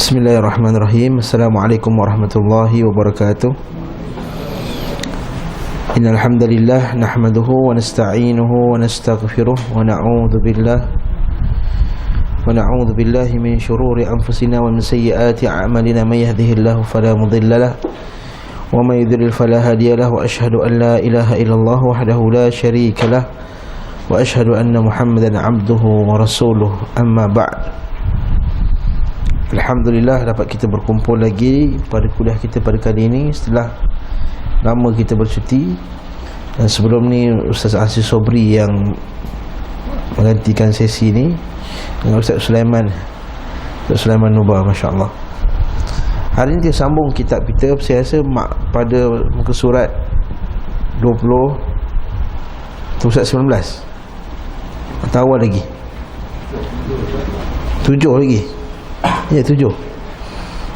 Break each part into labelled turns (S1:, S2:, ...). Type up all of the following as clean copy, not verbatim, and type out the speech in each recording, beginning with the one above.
S1: Bismillahirrahmanirrahim. Assalamualaikum warahmatullahi wabarakatuh. Innal hamdalillah nahmaduhu wa nasta'inuhu wa nastaghfiruh wa na'udzu billahi min shururi anfusina wa min sayyiati a'malina may yahdihillahu fala mudilla lahu wa may yudlil fala hadiya lahu wa asyhadu an la ilaha illallah wahdahu la syarika lahu wa asyhadu anna Muhammadan 'abduhu wa rasuluh. Amma ba'd. Alhamdulillah dapat kita berkumpul lagi pada kuliah kita pada kali ini setelah lama kita bercuti. Dan sebelum ni Ustaz Aziz Sobri yang menggantikan sesi ni dengan Ustaz Sulaiman Nubah, masya-Allah. Hari ini kita sambung kitab kita. Saya rasa pada muka surat 20 tu Ustaz 19 atau awal lagi 7 lagi. Ya, 7.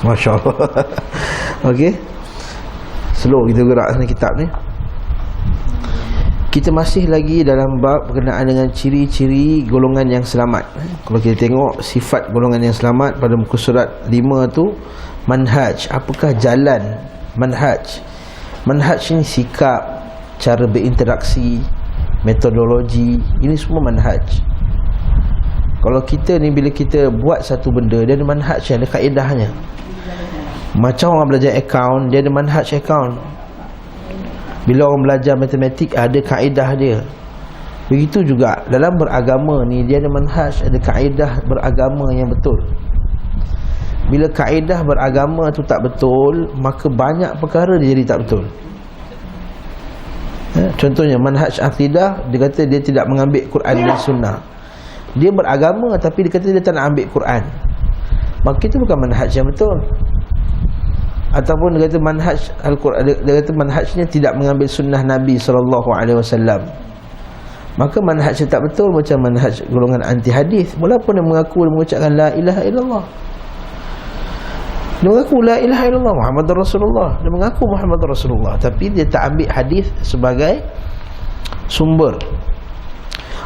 S1: Masya Allah. Okey, slow kita gerak dalam kitab ni. Kita masih lagi dalam bab berkenaan dengan ciri-ciri golongan yang selamat. Kalau kita tengok sifat golongan yang selamat pada muka surat 5 tu, manhaj. Apakah jalan manhaj? Manhaj ni sikap, cara berinteraksi, metodologi. Ini semua manhaj. Kalau kita ni bila kita buat satu benda, dia ada manhaj, ada kaedahnya. Macam orang belajar akaun, dia ada manhaj akaun. Bila orang belajar matematik, ada kaedah dia. Begitu juga dalam beragama ni, dia ada manhaj, ada kaedah beragama yang betul. Bila kaedah beragama tu tak betul, maka banyak perkara dia jadi tak betul. Contohnya manhaj akidah, dia kata dia tidak mengambil Quran dan sunnah. Dia beragama tapi dia kata dia tak nak ambil Quran, maka itu bukan manhaj yang betul. Ataupun dia kata manhaj Al-Quran, dia kata manhajnya tidak mengambil sunnah Nabi SAW, maka manhajnya tak betul. Macam manhaj golongan anti hadis, walaupun dia mengaku dia mengucapkan la ilaha illallah, dia mengaku la ilaha illallah Muhammadur Rasulullah, dia mengaku Muhammadur Rasulullah, tapi dia tak ambil hadis sebagai sumber.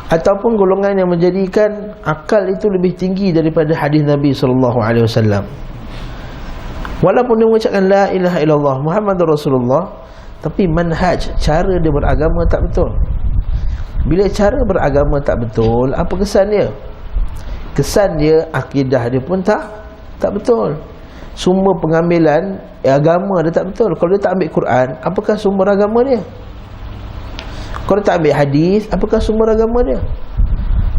S1: Ataupun golongan yang menjadikan akal itu lebih tinggi daripada hadis Nabi SAW. Walaupun dia mengucapkan la ilaha illallah Muhammadur Rasulullah, tapi manhaj, cara dia beragama tak betul. Bila cara beragama tak betul, apa kesan dia? Kesan dia, akidah dia pun tak betul. Sumber pengambilan agama dia tak betul. Kalau dia tak ambil Quran, apakah sumber agama dia? Kalau tak ambil hadis, apakah sumber agama dia?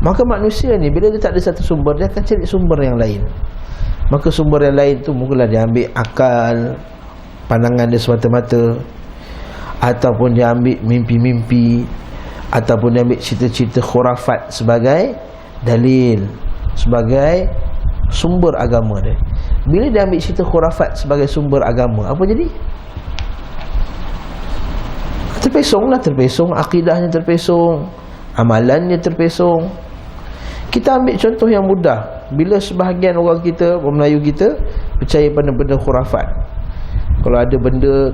S1: Maka manusia ni, bila dia tak ada satu sumber, dia akan cari sumber yang lain. Maka sumber yang lain tu mungkinlah dia ambil akal, pandangan dia semata-mata, ataupun dia ambil mimpi-mimpi, ataupun dia ambil cerita-cerita khurafat sebagai dalil, sebagai sumber agama dia. Bila dia ambil cerita khurafat sebagai sumber agama, apa jadi? Terpesong, akidahnya terpesong, amalannya terpesong. Kita ambil contoh yang mudah. Bila sebahagian orang kita, orang Melayu kita, percaya pada benda khurafat. Kalau ada benda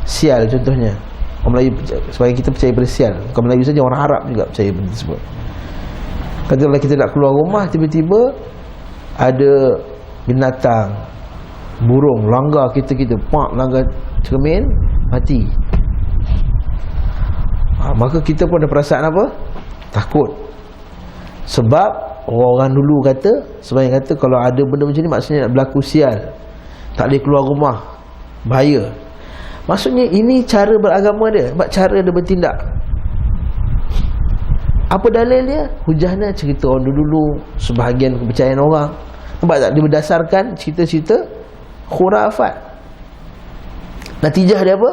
S1: sial contohnya, orang Melayu, sebahagian kita percaya pada sial. Bukan Melayu saja, orang Arab juga percaya benda tersebut. Katakanlah kita nak keluar rumah, tiba-tiba ada binatang, burung langgar kita, langgar cermin, mati. Maka kita pun ada perasaan apa? Takut. Sebab orang dulu kata, sebenarnya kata kalau ada benda macam ni, maksudnya nak berlaku sial, tak boleh keluar rumah, bahaya. Maksudnya ini cara beragama dia, cara dia bertindak. Apa dalil dia? Hujahnya cerita orang dulu, sebahagian kepercayaan orang. Nampak tak? Dia berdasarkan cerita-cerita khurafat. Natijah dia apa?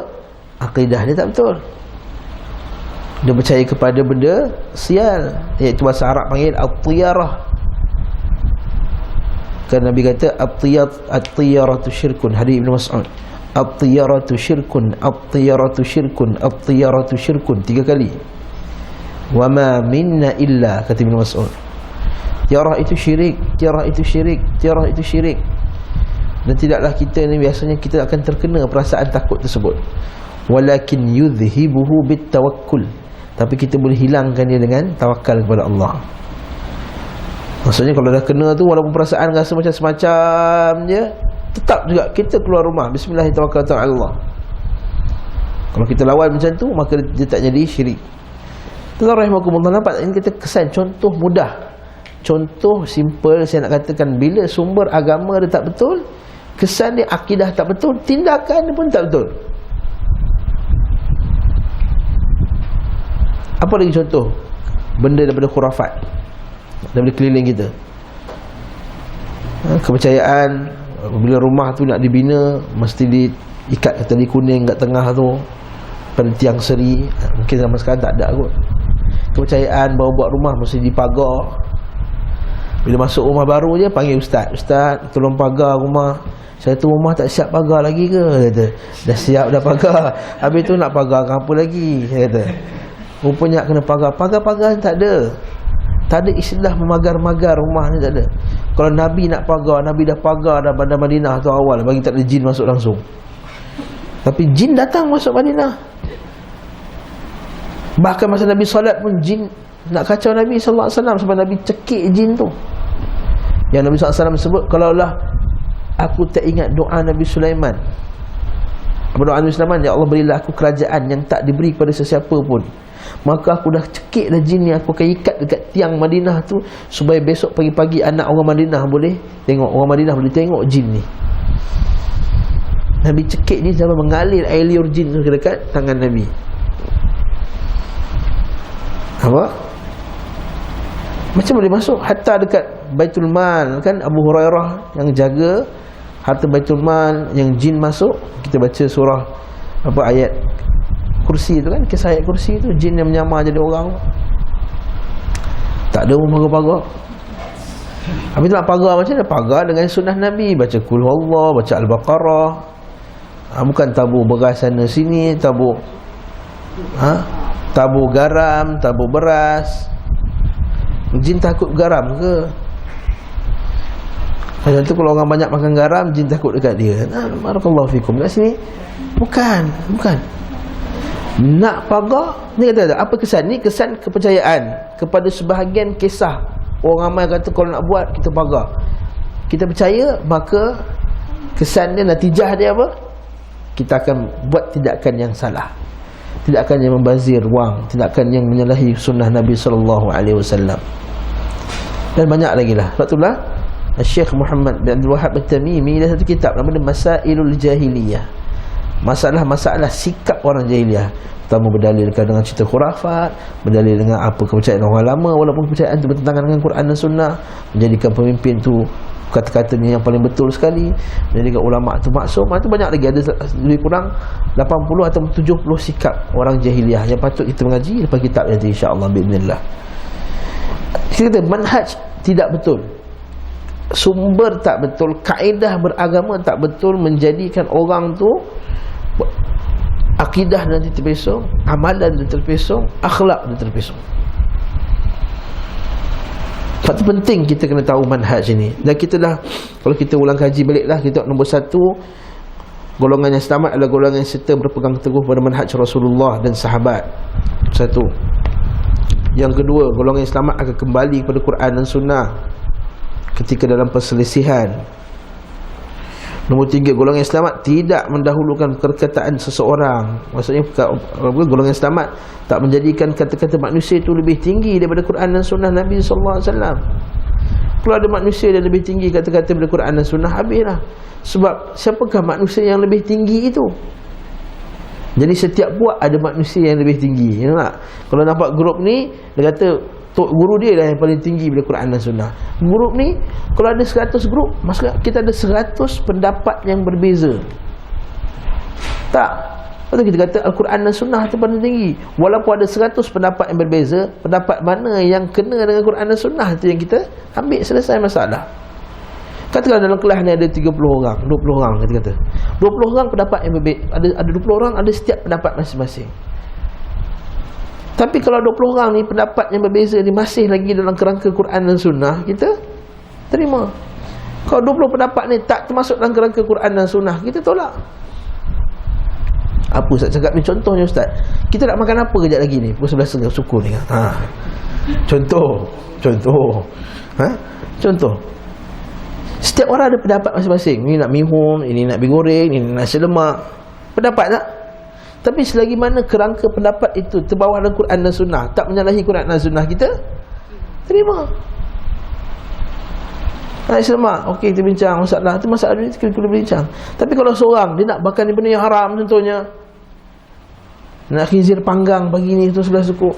S1: Akidah dia tak betul. Dia percaya kepada benda sial, iaitu bahasa Arab panggil at-tiyarah. Kan Nabi kata at-tiyaratu syirkun, hadis Ibn Mas'ud. At-tiyaratu syirkun, at-tiyaratu syirkun, at-tiyaratu syirkun, 3 kali. Wa ma minna illa, kata Ibn Mas'ud. Tiarah itu syirik, tiarah itu syirik, tiarah itu syirik. Dan tidaklah kita ni, biasanya kita akan terkena perasaan takut tersebut. Walakin yudhibuhu bitawakkul, tapi kita boleh hilangkan dia dengan tawakal kepada Allah. Maksudnya kalau dah kena tu, walaupun perasaan rasa macam semacam je, tetap juga kita keluar rumah bismillahirrahmanirrahim. Kalau kita lawan macam tu, maka dia tak jadi syirik. Tuan rahimakumullah, nampak ini kita kesan contoh mudah, contoh simple. Saya nak katakan, bila sumber agama dia tak betul, kesan dia akidah tak betul, tindakan dia pun tak betul. Apa lagi contoh benda daripada khurafat, daripada keliling kita? Kepercayaan bila rumah tu nak dibina, mesti diikat ke tali kuning kat tengah tu, pada tiang seri. Mungkin zaman sekarang tak ada kot. Kepercayaan baru buat rumah mesti dipagar. Bila masuk rumah baru je, panggil ustaz, "Ustaz, tolong pagar rumah." Saya tu, "Rumah tak siap pagar lagi ke?" Kata. "Dah siap dah pagar." Habis tu nak pagar apa lagi? Saya kata. Rupanya kena pagar. Pagar-pagar tak ada. Tak ada istilah memagar-magar rumah ni, tak ada. Kalau Nabi nak pagar, Nabi dah pagar dah Bandar Madinah tu awal, bagi tak ada jin masuk langsung. Tapi jin datang masuk Madinah. Bahkan masa Nabi solat pun jin nak kacau Nabi SAW, sebab Nabi cekik jin tu. Yang Nabi SAW sebut, "Kalaulah aku tak ingat doa Nabi Sulaiman." Apa doa Nabi Sulaiman? "Ya Allah, berilah aku kerajaan yang tak diberi kepada sesiapa pun. Maka aku dah cekik dah jin ni, aku akan ikat dekat tiang Madinah tu, supaya besok pagi-pagi anak orang Madinah boleh tengok, orang Madinah boleh tengok jin ni." Nabi cekik ni sampai mengalir air liur jin tu ke dekat tangan Nabi. Apa? Macam boleh masuk hatta dekat Baitul Mal kan, Abu Hurairah yang jaga harta Baitul Mal, yang jin masuk. Kita baca surah apa, ayat kursi tu kan, kisah ayat kursi tu, jin yang menyamar jadi orang. Tak ada pagar-pagar. Habis tu nak pagar macam mana? Pagar dengan sunnah Nabi, baca Qul Huwallah, baca Al-Baqarah. Bukan tabur beras sana sini, tabur tabur garam, tabur beras. Jin takut garam ke? Macam tu kalau orang banyak makan garam, jin takut dekat dia. Barakallahu fikum. Kat sini bukan. Nak pagar ni, kata apa kesan ni? Kesan kepercayaan kepada sebahagian kisah. Orang ramai kata kalau nak buat, kita pagar. Kita percaya, maka kesan dia, natijah dia apa? Kita akan buat tindakan yang salah, tindakan yang membazir wang, tindakan yang menyalahi sunnah Nabi SAW. Dan banyak lagi lah. Sebab itulah Syekh Muhammad bin Abdul Wahab At-Tamimi ada satu kitab nama dia Masailul Jahiliyah, masalah-masalah sikap orang jahiliyah. Pertama berdalilkan dengan cerita khurafat, berdalil dengan apa kepercayaan orang lama, walaupun kepercayaan itu bertentangan dengan Quran dan Sunnah. Menjadikan pemimpin tu kata-katanya yang paling betul sekali, menjadikan ulama' tu maksum. Itu banyak lagi, ada lebih kurang 80 atau 70 sikap orang jahiliyah yang patut kita mengaji lepas kitab nanti insya-Allah biiznillah. Kita kata manhaj tidak betul, sumber tak betul, kaedah beragama tak betul, menjadikan orang tu akidah nanti terpesong, amalan nanti terpesong, akhlak nanti terpesong. Sebab itu penting kita kena tahu manhaj ini. Dan kita dah, kalau kita ulang kaji baliklah, kita nombor 1, golongan yang selamat adalah golongan yang serta berpegang teguh pada manhaj Rasulullah dan sahabat. 1. Yang kedua, golongan yang selamat akan kembali kepada Quran dan Sunnah ketika dalam perselisihan. Nombor 3, golongan yang selamat tidak mendahulukan perkataan seseorang. Maksudnya golongan yang selamat tak menjadikan kata-kata manusia itu lebih tinggi daripada Quran dan Sunnah Nabi SAW. Kalau ada manusia yang lebih tinggi kata-kata daripada Quran dan Sunnah, habislah. Sebab siapakah manusia yang lebih tinggi itu? Jadi setiap puak ada manusia yang lebih tinggi. You know tak? Kalau nampak grup ni, dia kata tok guru dia lah yang paling tinggi bila Quran dan Sunnah. Grup ni, kalau ada 100 grup, maksudnya kita ada 100 pendapat yang berbeza. Tak? Lepas tu kita kata Al-Quran dan Sunnah itu paling tinggi. Walaupun ada 100 pendapat yang berbeza, pendapat mana yang kena dengan Quran dan Sunnah itu yang kita ambil, selesai masalah. Katakan dalam kelas ni ada 30 orang, 20 orang kata. 20 orang pendapat yang berbeza, ada 20 orang ada setiap pendapat masing-masing. Tapi kalau 20 orang ni pendapat yang berbeza ni masih lagi dalam kerangka Quran dan Sunnah, kita terima. Kalau 20 pendapat ni tak termasuk dalam kerangka Quran dan Sunnah, kita tolak. Apa Ustaz cakap ni? Contohnya Ustaz, kita nak makan apa kejap lagi ni? Pukul 11.30 suku ni. Contoh. Contoh, setiap orang ada pendapat masing-masing. Ini nak mihun, ini nak mi goreng, ini nasi lemak. Pendapat tak? Tapi selagi mana kerangka pendapat itu terbawa dalam Quran dan Sunnah, tak menyalahi Quran dan Sunnah, kita terima. Nasi lemak, okey, kita bincang masalah tu, masalah ni kita bincang. Tapi kalau seorang dia nak makan benda yang haram, contohnya nak khizir panggang pagi ni tu sebelah suku,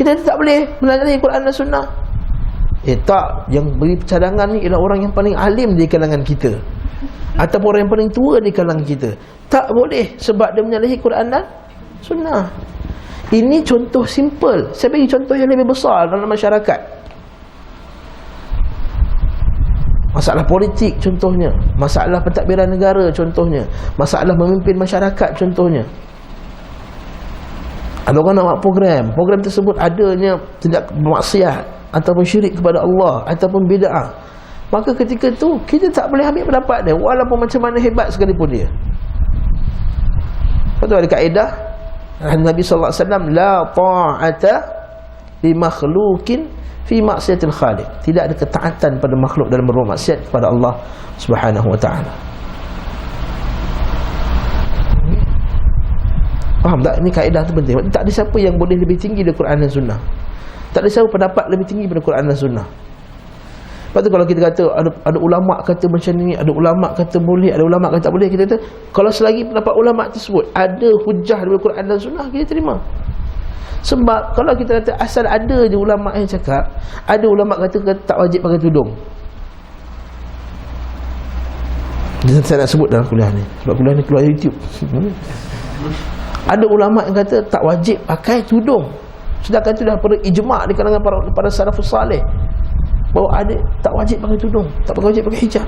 S1: kita tak boleh menyalahi Quran dan Sunnah. Tak, yang beri cadangan ni ialah orang yang paling alim di kalangan kita, ataupun orang yang paling tua di kalangan kita. Tak boleh, sebab dia menyalahi Quran dan Sunnah. Ini contoh simple. Saya bagi contoh yang lebih besar dalam masyarakat. Masalah politik contohnya, masalah pentadbiran negara contohnya, masalah memimpin masyarakat contohnya. Ada orang nak buat program tersebut adanya tidak bermaksiat ataupun syirik kepada Allah ataupun bid'ah, maka ketika tu kita tak boleh ambil pendapat dia walaupun macam mana hebat sekalipun dia. Betul, ada kaedah Nabi sallallahu alaihi wasallam, la ta'ata li makhluqin fi maksiatil khaliq. Tidak ada ketaatan pada makhluk dalam berbuat maksiat kepada Allah Subhanahu wa taala. Faham tak? Ini kaedah tu penting. Tak ada siapa yang boleh lebih tinggi dari Quran dan Sunnah. Tak ada siapa pendapat lebih tinggi daripada Quran dan Sunnah. Lepas tu kalau kita kata ada ulama kata macam ni, ada ulama kata boleh, ada ulama kata tak boleh, kita kata kalau selagi pendapat ulama tersebut ada hujah daripada Quran dan Sunnah, kita terima. Sebab kalau kita kata asal ada je ulama yang cakap, ada ulama kata tak wajib pakai tudung. Saya nak sebut dalam kuliah ni, sebab kuliah ni keluar YouTube. Ada ulama yang kata tak wajib pakai tudung, sedangkan itu dah pada ijma' di kalangan para salafus salih bahawa ada tak wajib pakai tudung, tak wajib pakai hijab.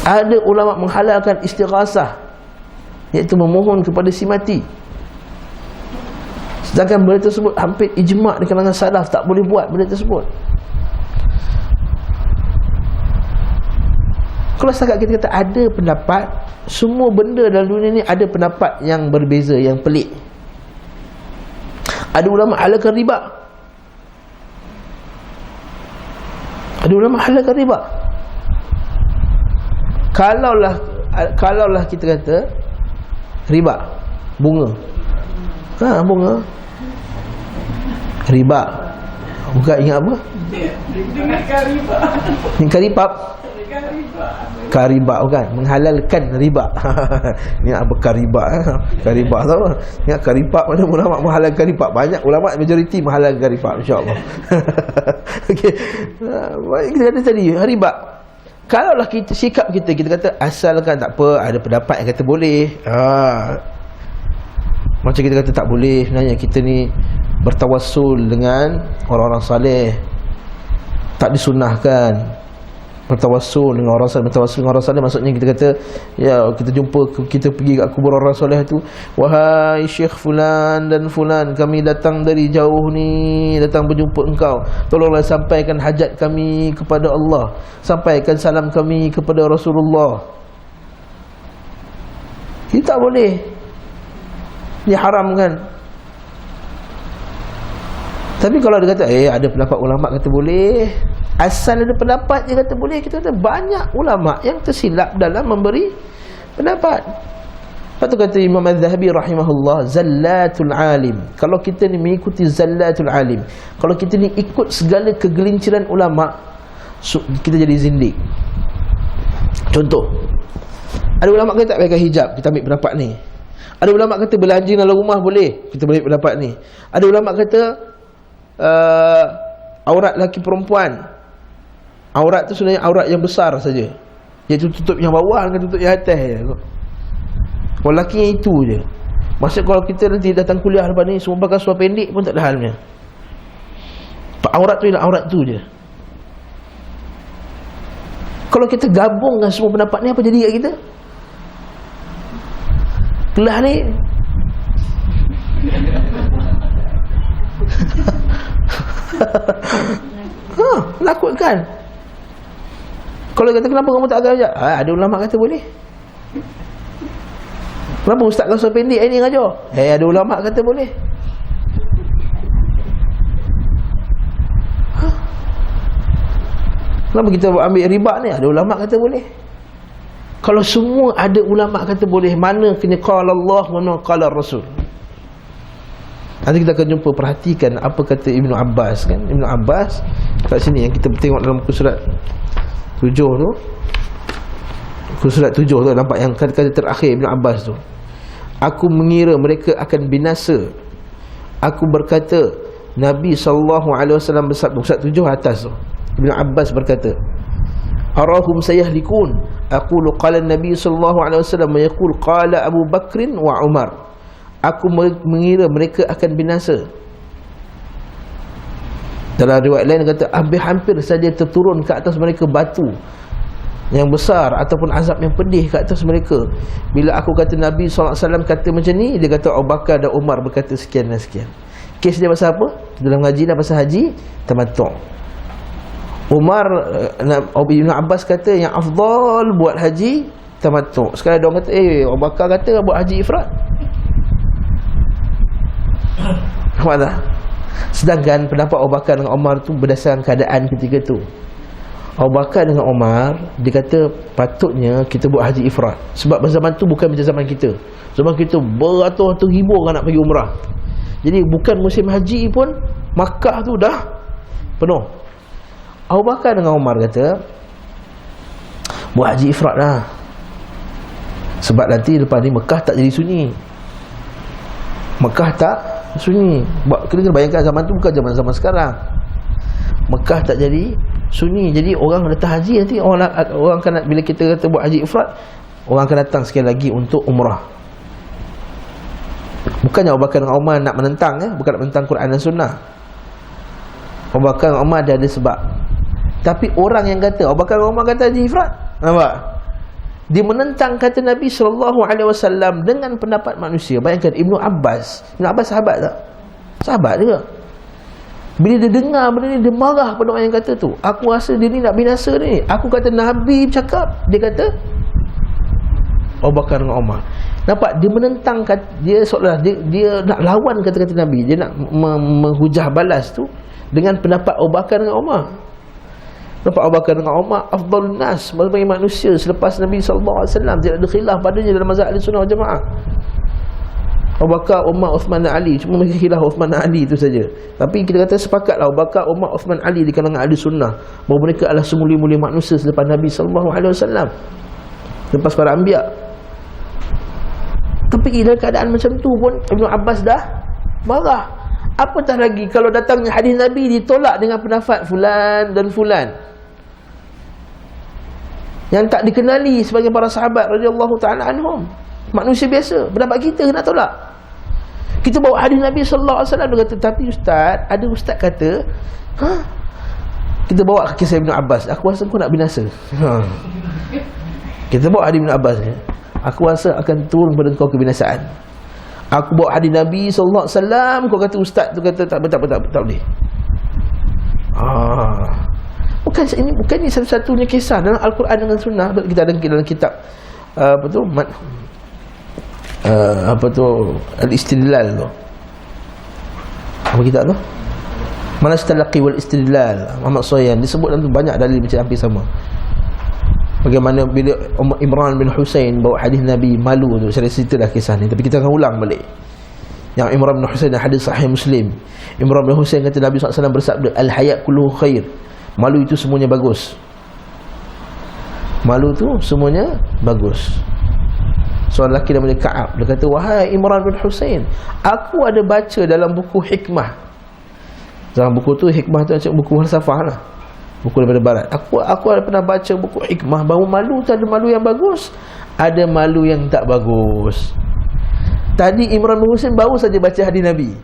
S1: Ada ulama menghalalkan istighasah, iaitu memohon kepada si mati, sedangkan benda tersebut hampir ijma' di kalangan salaf tak boleh buat benda tersebut. Kalau setakat kita kata ada pendapat, semua benda dalam dunia ni ada pendapat yang berbeza, yang pelik. Ada ulama halalkan riba, ada ulama halalkan riba. Kalaulah kita kata riba, bunga, bunga riba, bukan ingat apa? Karibab. Karibab bukan, menghalalkan riba. Ni apa kariba? Kariba tahu? Ni karibab, mana ulama menghalalkan riba? Banyak ulama majoriti menghalalkan riba, insya-Allah. Okey. Kita kata tadi riba. Kalaulah kita sikap kita kata asalkan tak apa, ada pendapat yang kata boleh. Macam kita kata tak boleh, sebenarnya kita ni bertawassul dengan orang-orang saleh, tak disunahkan bertawassul dengan orang saleh. Bertawassul dengan orang saleh maksudnya kita kata, ya, kita jumpa, kita pergi kat kubur orang soleh tu, wahai Syekh fulan dan fulan, kami datang dari jauh ni, datang berjumpa engkau, tolonglah sampaikan hajat kami kepada Allah, sampaikan salam kami kepada Rasulullah. Kita tak boleh, diharamkan. Tapi kalau dia kata ada pendapat ulama kata boleh, asal ada pendapat dia kata boleh, kita kata banyak ulama yang tersilap dalam memberi pendapat. Lepas tu kata Imam Az-Zahabi rahimahullah, zallatul alim. Kalau kita ni mengikuti zallatul alim, kalau kita ni ikut segala kegelinciran ulama, kita jadi zindik. Contoh, ada ulama kata tak pakai hijab, kita ambil pendapat ni. Ada ulama kata belanja dalam rumah boleh, kita boleh pendapat ni. Ada ulama kata aurat lelaki perempuan, aurat tu sebenarnya aurat yang besar saja, iaitu tutup yang bawah dengan tutup yang atas je. Kalau lelaki yang itu je. Maksud kalau kita nanti datang kuliah lepas ni semua pakai seluar pendek pun tak ada halnya. Aurat tu ialah aurat tu je. Kalau kita gabungkan semua pendapat ni, apa jadi kat kita? Kelas ni menakutkan. Kalau kata kenapa kamu tak ajar? Ada ulama kata boleh. Kenapa ustaz kau seluar pendek ni ngajar? Ada ulama kata boleh. Kenapa kita ambil riba ni? Ada ulama kata boleh. Kalau semua ada ulama kata boleh, mana kena qala Allah, mana qala Rasul? Nanti kita akan jumpa, perhatikan apa kata Ibnu Abbas kan. Ibnu Abbas kat sini yang kita tengok dalam muka surat 7 tu. Muka surat 7 tu nampak yang kata-kata terakhir Ibnu Abbas tu. Aku mengira mereka akan binasa. Aku berkata, Nabi SAW bersabda, muka surat 7 atas tu. Ibnu Abbas berkata, arahum sayahlikun. Aqulu qala Nabi SAW wa yaqul qala Abu Bakrin wa Umar. Aku mengira mereka akan binasa. Dalam riwayat lain kata, hampir saja terturun ke atas mereka batu yang besar ataupun azab yang pedih ke atas mereka. Bila aku kata Nabi SAW kata macam ni, dia kata Abu Bakar dan Umar berkata sekian dan sekian. Kes dia pasal apa? Dalam ngaji dah pasal haji tamattu'. Umar, Ibn Abbas kata yang afdal buat haji tamattu'. Sekarang dia orang kata Abu Bakar kata buat haji ifrad. Nampak tak? Sedangkan pendapat Abu Bakar dengan Umar tu berdasarkan keadaan ketika tu. Abu Bakar dengan Umar, dia kata patutnya kita buat haji ifrad. Sebab zaman tu bukan macam zaman kita. Zaman kita beratus-ratus ribu orang nak pergi umrah. Jadi bukan musim haji pun Makkah tu dah penuh. Abu Bakar dengan Umar kata buat haji ifrad lah. Sebab nanti lepas ni Mekah tak jadi sunyi. Mekah tak sunyi. Kena bayangkan zaman tu bukan zaman sekarang. Mekah tak jadi sunyi. Jadi orang datang haji nanti orang akan bila kita kata buat haji ifrad, orang akan datang sekali lagi untuk umrah. Bukannya Abu Bakar dengan Umar nak menentang bukan nak menentang Quran dan Sunnah. Abu Bakar dengan Umar dia ada sebab. Tapi orang yang kata Abu Bakar dan Umar kata haji ifrad, nampak? Dia menentang kata Nabi SAW dengan pendapat manusia. Bayangkan Ibnu Abbas sahabat tak? Sahabat juga. Bila dia dengar benda ni, dia marah pada orang yang kata tu. Aku rasa dia ni nak binasa ni. Aku kata Nabi bercakap, dia kata Abu Bakar dengan Umar. Nampak? Dia menentang, dia seolah dia nak lawan kata-kata Nabi. Dia nak menghujah balas tu dengan pendapat Abu Bakar dengan Umar. Nampak? Abu Bakar dengan Umar afdalun nas, sebagai manusia selepas Nabi SAW. Tidak ada khilaf padanya dalam mazhab Ahli Sunnah wal Jamaah. Abu Bakar, Umar, Uthman dan Ali. Cuma mereka khilaf Uthman dan Ali itu saja. Tapi kita kata sepakatlah Abu Bakar, Umar, Uthman, Ali di kalangan Ahli Sunnah bahawa mereka adalah semulia-mulia manusia selepas Nabi SAW, lepas para anbiya. Tapi dalam keadaan macam tu pun Ibnu Abbas dah marah. Apatah lagi kalau datangnya hadis Nabi ditolak dengan pendapat fulan dan fulan yang tak dikenali sebagai para sahabat radhiyallahu ta'ala anhum, manusia biasa. Pendapat kita nak tolak. Kita bawa hadis Nabi sallallahu alaihi wasallam, dia kata tapi ustaz, ada ustaz kata kita bawa kisah Ibnu Abbas, aku rasa kau nak binasa. Kita bawa hadis Ibnu Abbas ni, aku rasa akan turun pada kau kebinasaan. Aku bawa hadis Nabi sallallahu alaihi wasallam, kau kata ustaz tu kata tak boleh. Bukan ini satu-satunya kisah dalam Al-Quran dengan Sunnah. Kita ada dalam kitab Al-Istidlal tu. Apa kitab tu? Manas Talaqi wal Istidlal, Muhammad Soyan. Disebut dalam tu banyak dalil macam hampir sama. Bagaimana bila Imran bin Husain bawa hadis Nabi malu tu. Saya cerita dah kisah ni, tapi kita akan ulang balik. Yang Imran bin Husain, hadis sahih Muslim. Imran bin Husain kata Nabi SAW bersabda, al-hayat kulluhu khair. Malu itu semuanya bagus. Malu tu semuanya bagus. Seorang lelaki namanya Ka'ab, dia kata, wahai Imran bin Husain, aku ada baca dalam buku hikmah. Dalam buku tu, hikmah tu macam buku falsafah lah, buku daripada barat. Aku ada pernah baca buku hikmah bahawa malu tu ada malu yang bagus, ada malu yang tak bagus. Tadi Imran bin Husain baru saja baca hadis Nabi.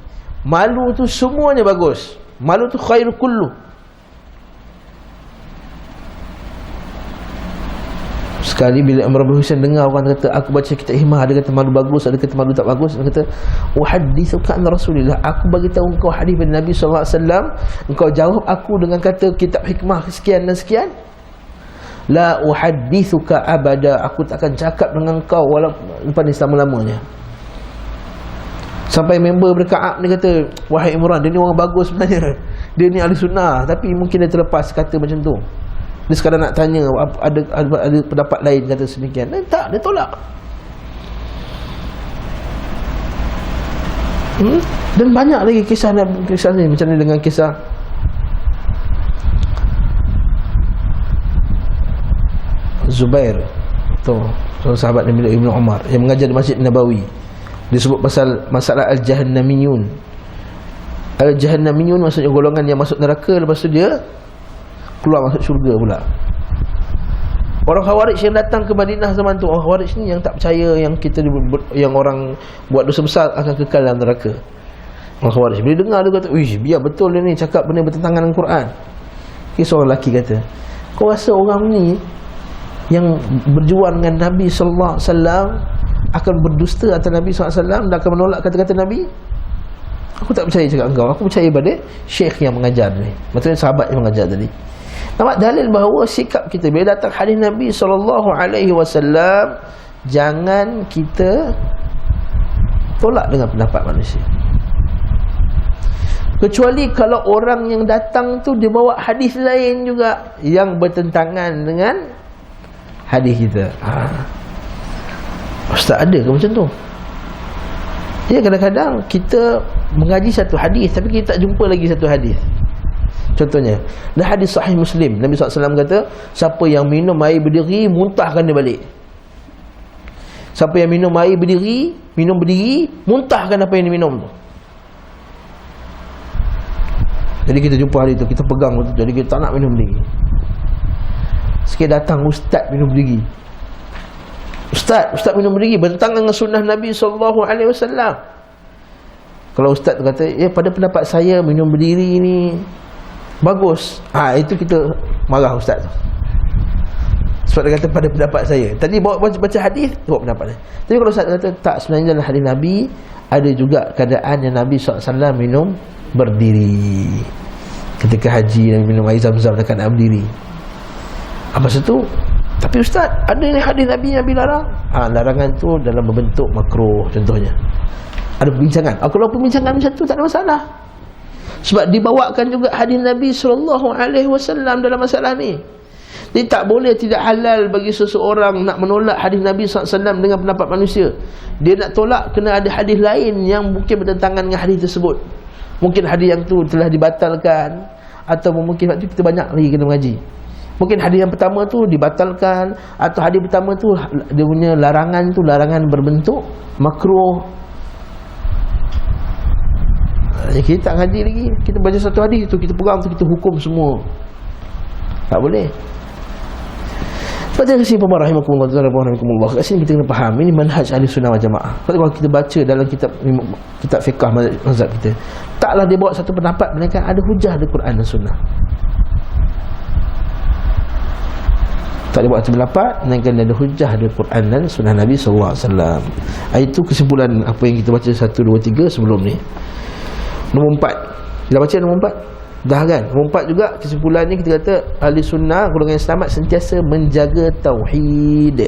S1: Malu tu semuanya bagus. Malu tu khairu kullu. Sekali bila Imran bin Husain dengar orang kata aku baca kitab hikmah, ada kata malu bagus, ada kata malu tak bagus, dia kata uhaddithuka an Rasulillah, aku bagi tahu engkau hadis dari Nabi sallallahu alaihi wasallam, engkau jawab aku dengan kata kitab hikmah sekian dan sekian. La uhaddithuka abada, aku tak akan cakap dengan engkau walaupun lepas ni selama-lamanya. Sampai member berkaab dia kata, wahai Imran, dia ni orang bagus sebenarnya, dia ni ahli sunnah, tapi mungkin dia terlepas kata macam tu. Dia sekadar nak tanya ada pendapat lain kata sedemikian. Tak, dia tolak. Dan banyak lagi kisah ni, macam ni dengan kisah Zubair tu, seorang sahabat Nabi Ibn Umar yang mengajar di Masjid Nabawi. Disebut pasal masalah Al-Jahannamiyun. Al-Jahannamiyun maksudnya golongan yang masuk neraka, lepas tu dia keluar masuk syurga pula. Orang Khawarij yang datang ke Madinah zaman tu, orang Khawarij ni yang tak percaya yang orang buat dosa besar akan kekal dalam neraka. Orang Khawarij bila dengar dia kata, "Uish, biar betul dia ni cakap benda bertentangan dengan Quran." Seorang lelaki kata, "Kau rasa orang ni yang berjuang dengan Nabi sallallahu alaihi wasallam akan berdusta atas Nabi sallallahu alaihi wasallam dan akan menolak kata-kata Nabi?" Aku tak percaya cakap engkau. Aku percaya pada syekh yang mengajar ni. Maksudnya sahabat yang mengajar tadi. Nampak dalil bahawa sikap kita bila datang hadis Nabi SAW, jangan kita tolak dengan pendapat manusia. Kecuali kalau orang yang datang tu dia bawa hadis lain juga yang bertentangan dengan hadis kita. Ustaz, ada ke macam tu? Ya, kadang-kadang kita mengaji satu hadis tapi kita tak jumpa lagi satu hadis. Contohnya, dalam hadis sahih Muslim, Nabi SAW kata, siapa yang minum air berdiri, muntahkan dia balik. Siapa yang minum air berdiri, minum berdiri, muntahkan apa yang diminum tu. Jadi kita jumpa hari tu, kita pegang tu, jadi kita tak nak minum berdiri. Sikit datang ustaz minum berdiri. Ustaz minum berdiri bertentangan dengan sunnah Nabi SAW. Kalau ustaz tu kata, pada pendapat saya minum berdiri ni bagus, itu kita marah ustaz tu. Sebab dia kata pada pendapat saya. Tadi baca hadis, bawa pendapat dia. Tapi kalau ustaz kata tak, sebenarnya dalam hadis Nabi ada juga keadaan yang Nabi SAW minum berdiri. Ketika haji Nabi minum air Zam-Zam dekat nak berdiri. Apa situ? Tapi ustaz, ada ni hadis Nabi larang. Larangan tu dalam berbentuk makruh contohnya. Ada perbincangan. Kalau perbincangan macam tu tak ada masalah. Sebab dibawakan juga hadis Nabi SAW dalam masalah ni. Jadi tak boleh, tidak halal bagi seseorang nak menolak hadis Nabi SAW dengan pendapat manusia. Dia nak tolak, kena ada hadis lain yang mungkin bertentangan dengan hadis tersebut. Mungkin hadis yang tu telah dibatalkan, atau mungkin waktu kita banyak lagi kena mengaji. Mungkin hadis yang pertama tu dibatalkan, atau hadis pertama tu dia punya larangan tu larangan berbentuk makruh. Kita tak ngaji lagi, kita baca satu hadis tu, kita pegang tu, kita hukum semua. Tak boleh. Sebab terima kasih pemirsa rahimakumullah. Kat sini kita kena faham, ini manhaj ahli sunnah wal jamaah. Kalau kita baca dalam kitab fiqh mazhab kita, taklah dia bawa satu pendapat, melainkan ada hujah dari Quran dan sunnah. Tak dia buat satu pendapat, melainkan ada hujah dari Quran dan sunnah Nabi SAW. Itu kesimpulan apa yang kita baca 1, 2, 3 sebelum ni. Nombor 4. Dah baca nombor 4? Dah kan? Nombor 4 juga kesimpulannya kita kata ahli sunnah, golongan yang selamat sentiasa menjaga tauhid.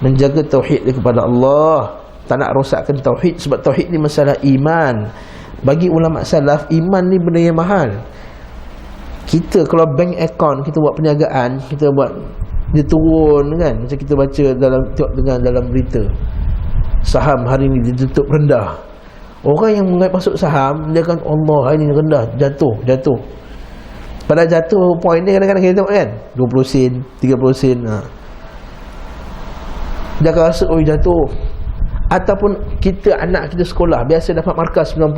S1: Menjaga tauhid kepada Allah. Tak nak rosakkan tauhid, sebab tauhid ni masalah iman. Bagi ulama salaf, iman ni benda yang mahal. Kita kalau bank account kita buat perniagaan, kita buat dia turun kan, macam kita baca dalam berita, saham hari ni ditutup rendah. Orang yang masuk saham, dia akan Allah hari ni rendah, jatuh. Pada jatuh point dia kadang-kadang kita tengok kan 20 sen, 30 sen. Dia akan rasa jatuh. Ataupun kita, anak kita sekolah biasa dapat markah 90,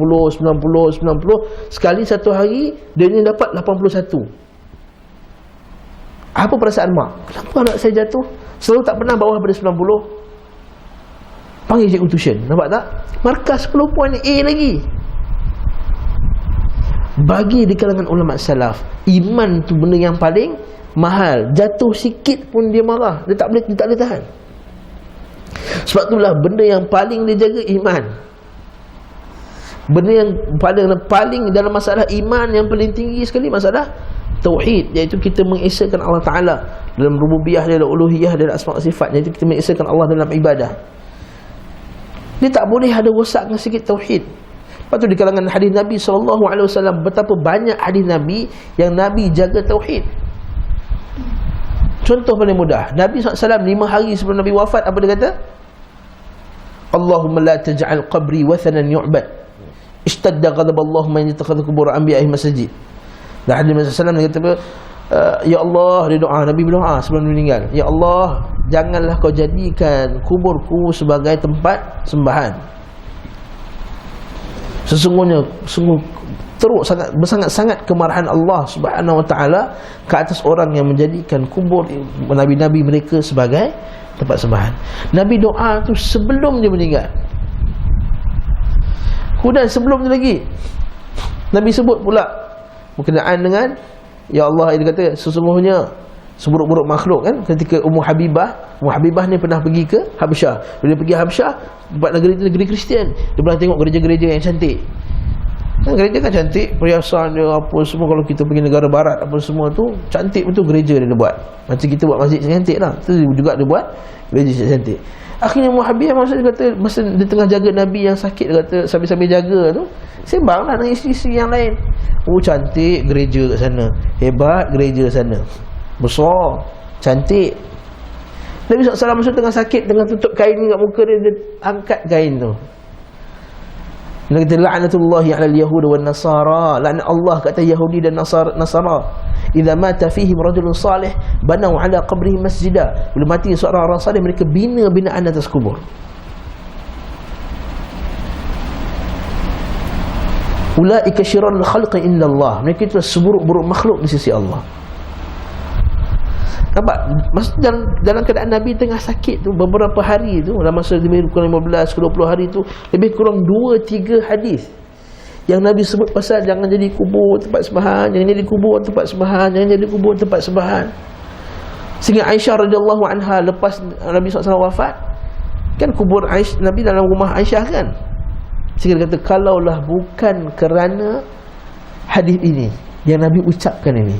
S1: sekali satu hari dia ni dapat 81. Apa perasaan mak? Kenapa anak saya jatuh? Selalu tak pernah bawah daripada 90. Panggil cikgu tuition. Nampak tak? Markah 10 poin A lagi. Bagi di kalangan ulama salaf, iman tu benda yang paling mahal. Jatuh sikit pun dia marah. Dia tak boleh tahan. Sebab itulah benda yang paling dia jaga iman. Benda yang paling dalam masalah iman yang paling tinggi sekali masalah tauhid, iaitu kita mengesahkan Allah Ta'ala dalam rububiyah dia, dalam uluhiyah dia, dalam asma' sifat, iaitu kita mengesahkan Allah dalam ibadah. Dia tak boleh ada rosakkan sikit tauhid. Lepas tu di kalangan hadis Nabi SAW, betapa banyak hadis Nabi yang Nabi jaga tauhid. Contoh paling mudah, Nabi SAW 5 hari sebelum Nabi wafat, apa dia kata? Allahumma la taj'al qabri wathanan yu'bad, ishtadda ghadab Allahumma in yattakhadhu qubur anbiya'i masajid. Dan Nabi SAW dia kata, ya Allah, dia doa, Nabi berdoa sebelum meninggal, ya Allah, janganlah kau jadikan kuburku sebagai tempat sembahan. Sesungguhnya teruk bersangat-sangat kemarahan Allah Subhanahu wa taala ke atas orang yang menjadikan kubur nabi-nabi mereka sebagai tempat sembahan. Nabi doa tu sebelum dia meninggal. Kemudian sebelum tu lagi Nabi sebut pula berkenaan dengan, ya Allah, dia kata sesungguhnya seburuk-buruk makhluk kan, ketika Ummu Habibah ni pernah pergi ke Habsyah. Bila dia pergi Habsyah, tempat negeri itu negeri Kristian, dia pernah tengok gereja-gereja yang cantik. Gereja kan cantik, perhiasan dia apa semua. Kalau kita pergi negara barat apa semua tu cantik betul gereja dia buat. Macam kita buat masjid cantik lah, tu juga dia buat gereja cantik. Akhirnya Muhabbiah masa dia kata, masa dia tengah jaga Nabi yang sakit, dia kata sambil-sambil jaga tu sembanglah dengan isteri-isteri yang lain. Oh, cantik gereja kat sana, hebat gereja sana, besar, cantik. Nabi SAW masa tengah sakit, tengah tutup kain kat muka dia, dia angkat kain tu. Dia kata la'natullahi 'alal yahud wan nasara, laknat Allah kata Yahudi dan Nasara. Idza mata fihim rajulun salih banau 'ala qabrihi masjida. Bila mati seorang orang saleh, mereka bina binaan atas kubur. Ulaika syirrul khalqi indallah, mereka itu seburuk-buruk makhluk di sisi Allah. Nampak? Dalam keadaan Nabi tengah sakit tu beberapa hari tu, dalam masa lebih kurang 15 ke 20 hari tu, lebih kurang 2-3 hadis yang Nabi sebut pasal jangan jadi kubur tempat sembahan, jangan jadi kubur tempat sembahan, jangan jadi kubur tempat sembahan. Sehingga Aisyah radhiyallahu anha, lepas Nabi SAW wafat, kan kubur Nabi dalam rumah Aisyah kan. Sehingga dia kata, kalaulah bukan kerana hadis ini yang Nabi ucapkan ini,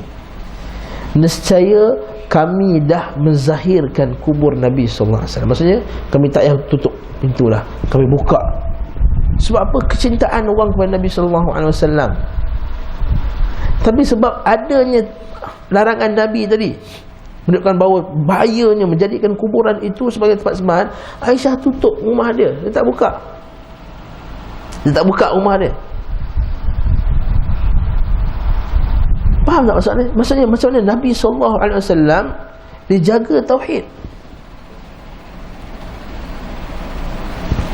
S1: nescaya kami dah menzahirkan kubur Nabi SAW. Maksudnya kami tak payah tutup pintu lah, kami buka. Sebab apa? Kecintaan orang kepada Nabi SAW. Tapi sebab adanya larangan Nabi tadi, menunjukkan bahawa bahayanya menjadikan kuburan itu sebagai tempat sembahan, Aisyah tutup rumah dia, dia tak buka. Dia tak buka rumah dia. Faham tak maksudnya? Maksudnya macam mana Nabi SAW dia jaga tauhid.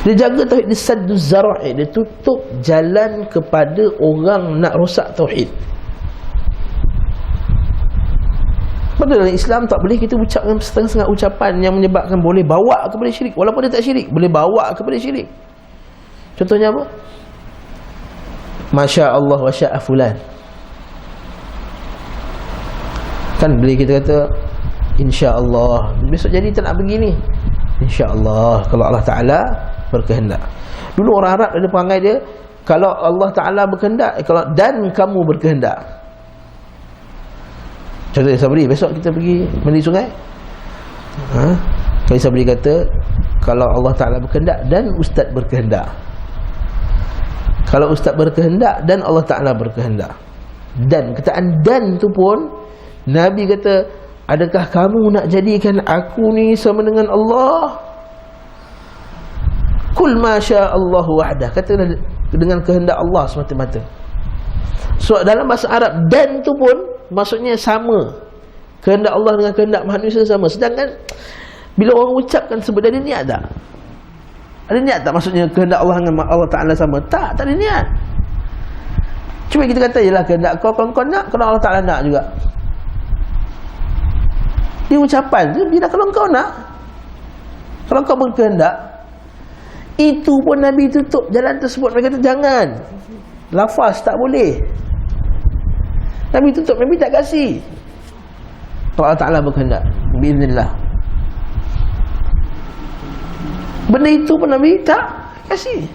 S1: Dia jaga tauhid, dia sadduz zara'i, dia tutup jalan kepada orang nak rosak tauhid. Pada dalam Islam tak boleh kita ucapkan setengah-setengah ucapan yang menyebabkan boleh bawa kepada syirik, walaupun dia tak syirik, boleh bawa kepada syirik. Contohnya apa? Masya Allah wa sya'a fulan. Kan bila kita kata insya-Allah, besok jadi tak nak begini, insya-Allah, kalau Allah Ta'ala berkehendak. Dulu orang Arab ada perangai dia, kalau Allah Ta'ala berkehendak, kalau dan kamu berkehendak. Contohnya Sabri, besok kita pergi mandi sungai, kalau Sabri kata kalau Allah Ta'ala berkehendak dan Ustaz berkehendak. Kalau Ustaz berkehendak dan Allah Ta'ala berkehendak. Dan kataan dan tu pun Nabi kata, adakah kamu nak jadikan aku ni sama dengan Allah? Kul masya Allah wahdah, kata dengan kehendak Allah semata-mata. So dalam bahasa Arab, dan tu pun maksudnya sama, kehendak Allah dengan kehendak manusia sama. Sedangkan bila orang ucapkan sebut, ada niat tak? Ada niat tak maksudnya kehendak Allah dengan Allah Ta'ala sama? Tak ada niat. Cuma kita kata, yelah kehendak kau, kalau kau nak, kalau Allah Ta'ala nak juga. Dia ucapan tu, bila kalau kau nak, kalau kau berkehendak, itu pun Nabi tutup jalan tersebut. Mereka kata jangan, lafaz tak boleh. Nabi tutup, Nabi tak kasih. Kalau Allah Ta'ala berkehendak, biiznillah. Benda itu pun Nabi tak kasih.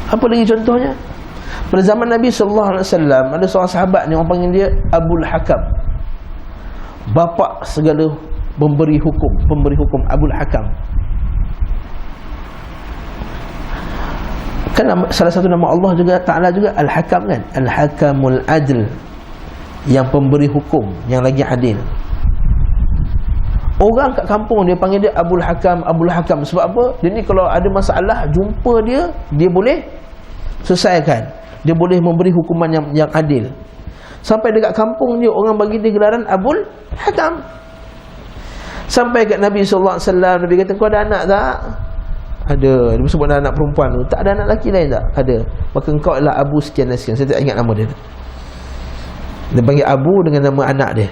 S1: Apa lagi contohnya? Pada zaman Nabi SAW, ada seorang sahabat ni, orang panggil dia Abul Hakam, bapa segala pemberi hukum Abul Hakam. Kan salah satu nama Allah juga Ta'ala juga Al-Hakam kan, Al-Hakamul Adl. yang pemberi hukum yang lagi adil. Orang kat kampung dia panggil dia Abul Hakam, Abul Hakam. Sebab apa? Dia ni kalau ada masalah jumpa dia, dia boleh selesaikan. Dia boleh memberi hukuman yang adil. Sampai dekat kampung dia orang bagi dia gelaran Abul Hakam. Sampai kat Nabi sallallahu alaihi wasallam, Nabi kata, "Kau ada anak tak?" Ada. Dia sebut anak perempuan tu. Tak ada anak lelaki lain tak? Ada. Maka engkau adalah Abu sekian dan sekian. Saya tak ingat nama dia. Dia panggil Abu dengan nama anak dia.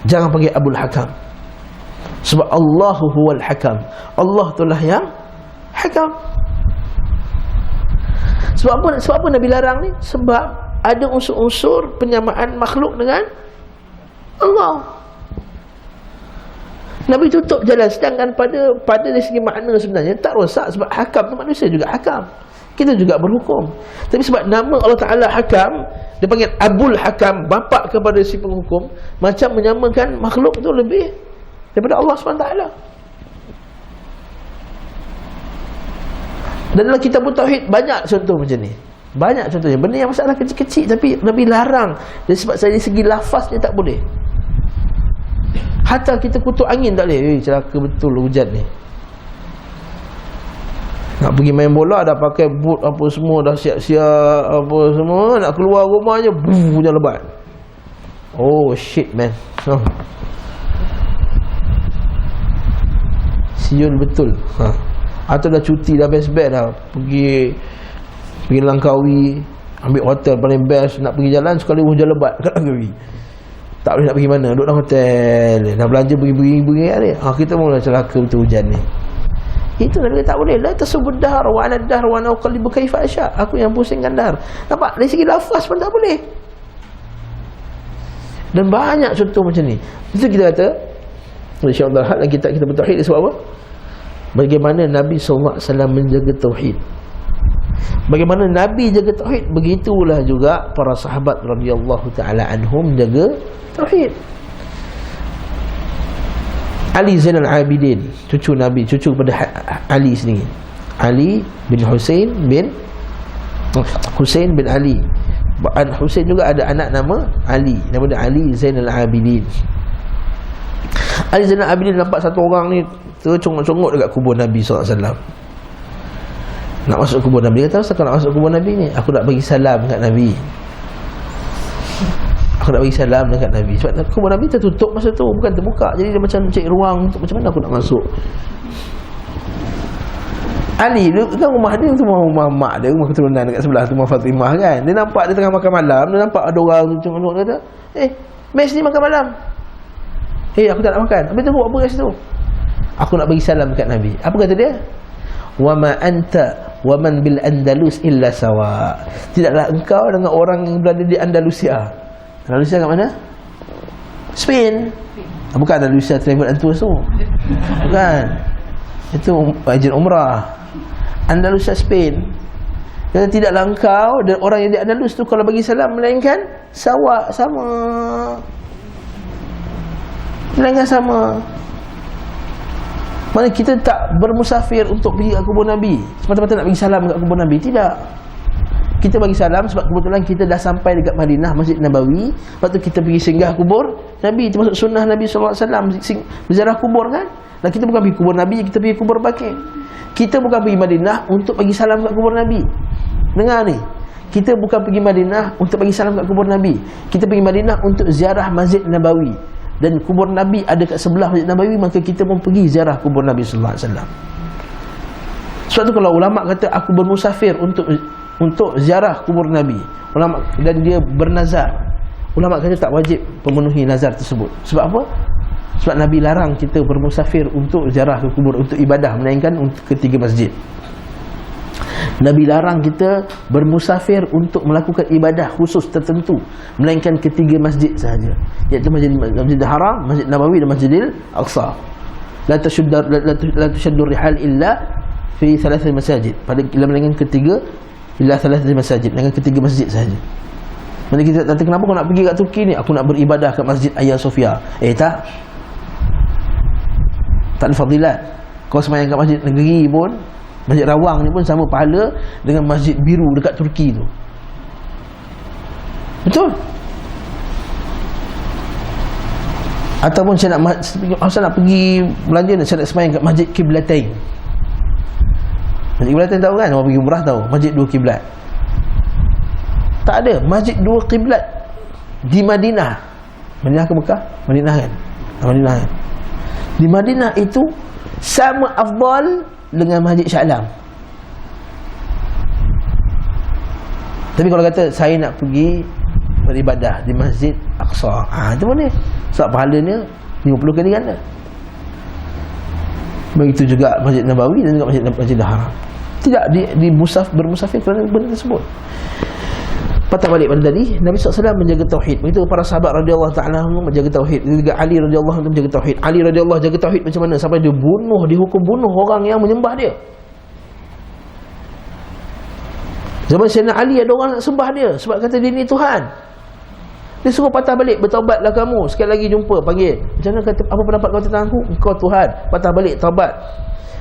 S1: Jangan panggil Abul Hakam. Sebab Allahu huwal Hakam. Allah itulah yang Hakam. Sebab apa Nabi larang ni? Sebab ada unsur-unsur penyamaan makhluk dengan Allah. Nabi tutup jalan. Sedangkan pada dari segi makna sebenarnya tak rosak. Sebab Hakam tu manusia juga Hakam. Kita juga berhukum. Tapi sebab nama Allah Ta'ala Hakam, dia panggil Abul Hakam, bapa kepada si penghukum, macam menyamakan makhluk tu lebih daripada Allah SWT. Dan dalam kitab Tauhid banyak contoh macam ni. Banyak contohnya. Benda yang masalah kecil-kecil tapi Nabi larang. Dan sebab dari segi lafaznya tak boleh. Hatta kita kutuk angin tak boleh. Celaka betul hujan ni. Nak pergi main bola dah pakai boot apa semua, dah siap-siap apa semua, nak keluar rumah je hujan lebat. Oh shit man. Siul betul. Atau dah cuti dah best-best dah, pergi Langkawi, ambil hotel paling best, nak pergi jalan sekali hujan lebat kat Langkawi. Tak boleh nak pergi mana, duduk dalam hotel, nak belanja pergi hari. Kita mula celaka betul hujan ni. Itu Nabi tak boleh. La tasubud dahr wa ala dahr wa ana uqallibu kaifa asya. Aku yang pusingkan dahr. Nampak? Dari segi lafaz pun tak boleh. Dan banyak contoh macam ni. Itu kita kata, insya-Allah dalam kitab kita bertauhid sebab apa? Bagaimana Nabi SAW menjaga tauhid. Bagaimana Nabi jaga tauhid, begitulah juga para sahabat radhiyallahu taala anhum jaga tauhid. Ali Zainal Abidin, cucu Nabi, cucu kepada Ali sendiri. Ali bin Husain bin Ali. Husain juga ada anak nama Ali, nama dia Ali Zainal Abidin. Ali Zainal Abidin nampak satu orang ni tercongok-congok dekat kubur Nabi SAW. Nak masuk kubur Nabi, kata, "Kenapa nak masuk kubur Nabi ni? Aku nak bagi salam dekat Nabi. Aku nak bagi salam dekat Nabi." Sebab kubur Nabi tertutup masa tu, bukan terbuka. Jadi dia macam cek ruang untuk macam mana aku nak masuk. Ali dia kan rumah dia tu, rumah mak dia, rumah keturunan dekat sebelah tu, rumah Fatimah kan. Dia nampak dia tengah makan malam, dia nampak ada orang tengok, kata, "Mes ni makan malam." Aku tak nak makan. Habis tu buat apa kat situ? Aku nak bagi salam dekat Nabi. Apa kata dia? "Wa ma anta wa man bil Andalus illa sawa." Tidaklah engkau dengan orang yang berada di Andalusia. Andalusia kat mana? Spain. Bukan Andalusia travel and tour tu. Bukan. Itu ejen umrah. Andalusia Spain. Dan tidaklah engkau dan orang yang di Andalus tu kalau bagi salam melainkan sawa, sama. Melainkan sama. Mana kita tak bermusafir untuk pergi ke kubur Nabi semata-mata nak bagi salam kat kubur Nabi. Tidak. Kita bagi salam sebab kebetulan kita dah sampai dekat Madinah, Masjid Nabawi. Lepas tu kita pergi singgah kubur Nabi. Itu maksud sunnah Nabi SAW, berziarah kubur kan. Dan kita bukan pergi kubur Nabi, kita pergi kubur Baqi'. Kita bukan pergi Madinah untuk bagi salam kat kubur Nabi. Dengar ni, kita bukan pergi Madinah untuk bagi salam kat kubur Nabi. Kita pergi Madinah untuk ziarah Masjid Nabawi. Dan kubur Nabi ada kat sebelah Masjid Nabawi, maka kita pun pergi ziarah kubur Nabi sallallahu alaihi wasallam. Sebab tu kalau ulama kata aku bermusafir untuk ziarah kubur Nabi, ulama dan dia bernazar, ulama kata tak wajib memenuhi nazar tersebut. Sebab apa? Sebab Nabi larang kita bermusafir untuk ziarah ke kubur, untuk ibadah, melainkan untuk ketiga masjid. Nabi larang kita bermusafir untuk melakukan ibadah khusus tertentu, melainkan ketiga masjid sahaja, iaitu Masjidil Haram, Masjid Nabawi dan Masjidil Aqsa. La tushaddu rihal illa fi thalathati masajid. Pada melainkan ketiga illa thalathati masajid, melainkan ketiga masjid sahaja. Mana kita kata, kenapa kau nak pergi kat Turki ni? Aku nak beribadah kat Masjid Hagia Sophia. Tak ada fadilat. Kau sembahyang kat masjid negeri pun, Masjid Rawang ni pun sama pahala dengan Masjid Biru dekat Turki tu. Betul? Ataupun saya nak pergi belanja ni, saya nak sembahyang kat Masjid Qiblatain. Masjid Qiblatain tahu kan? Orang pergi umrah tahu, Masjid Dua Kiblat. Tak ada Masjid Dua Kiblat di Madinah. Madinah ke Mekah? Madinah kan? Madinah kan? Di Madinah itu sama afdal dengan Masjid Shah Alam. Tapi kalau kata saya nak pergi beribadah di Masjid Aqsa, itu mana? Sebab pahalanya 50 kali ganda. Begitu juga Masjid Nabawi dan juga Masjidil Haram. Tidak bermusafir kerana benda tersebut. Patah balik pada tadi, Nabi SAW menjaga tauhid. Begitu para sahabat radhiyallahu ta'ala menjaga tauhid. Juga Ali radhiyallahu anhu menjaga tauhid. Ali radhiyallahu jaga tauhid macam mana? Sampai dia dihukum bunuh orang yang menyembah dia. Zaman Sayyidina Ali ada orang nak sembah dia sebab kata dia ni Tuhan. Dia suruh patah balik, bertaubatlah kamu. Sekali lagi jumpa, panggil. Macam mana kata, apa pendapat kau tentang aku? Engkau Tuhan. Patah balik, taubat.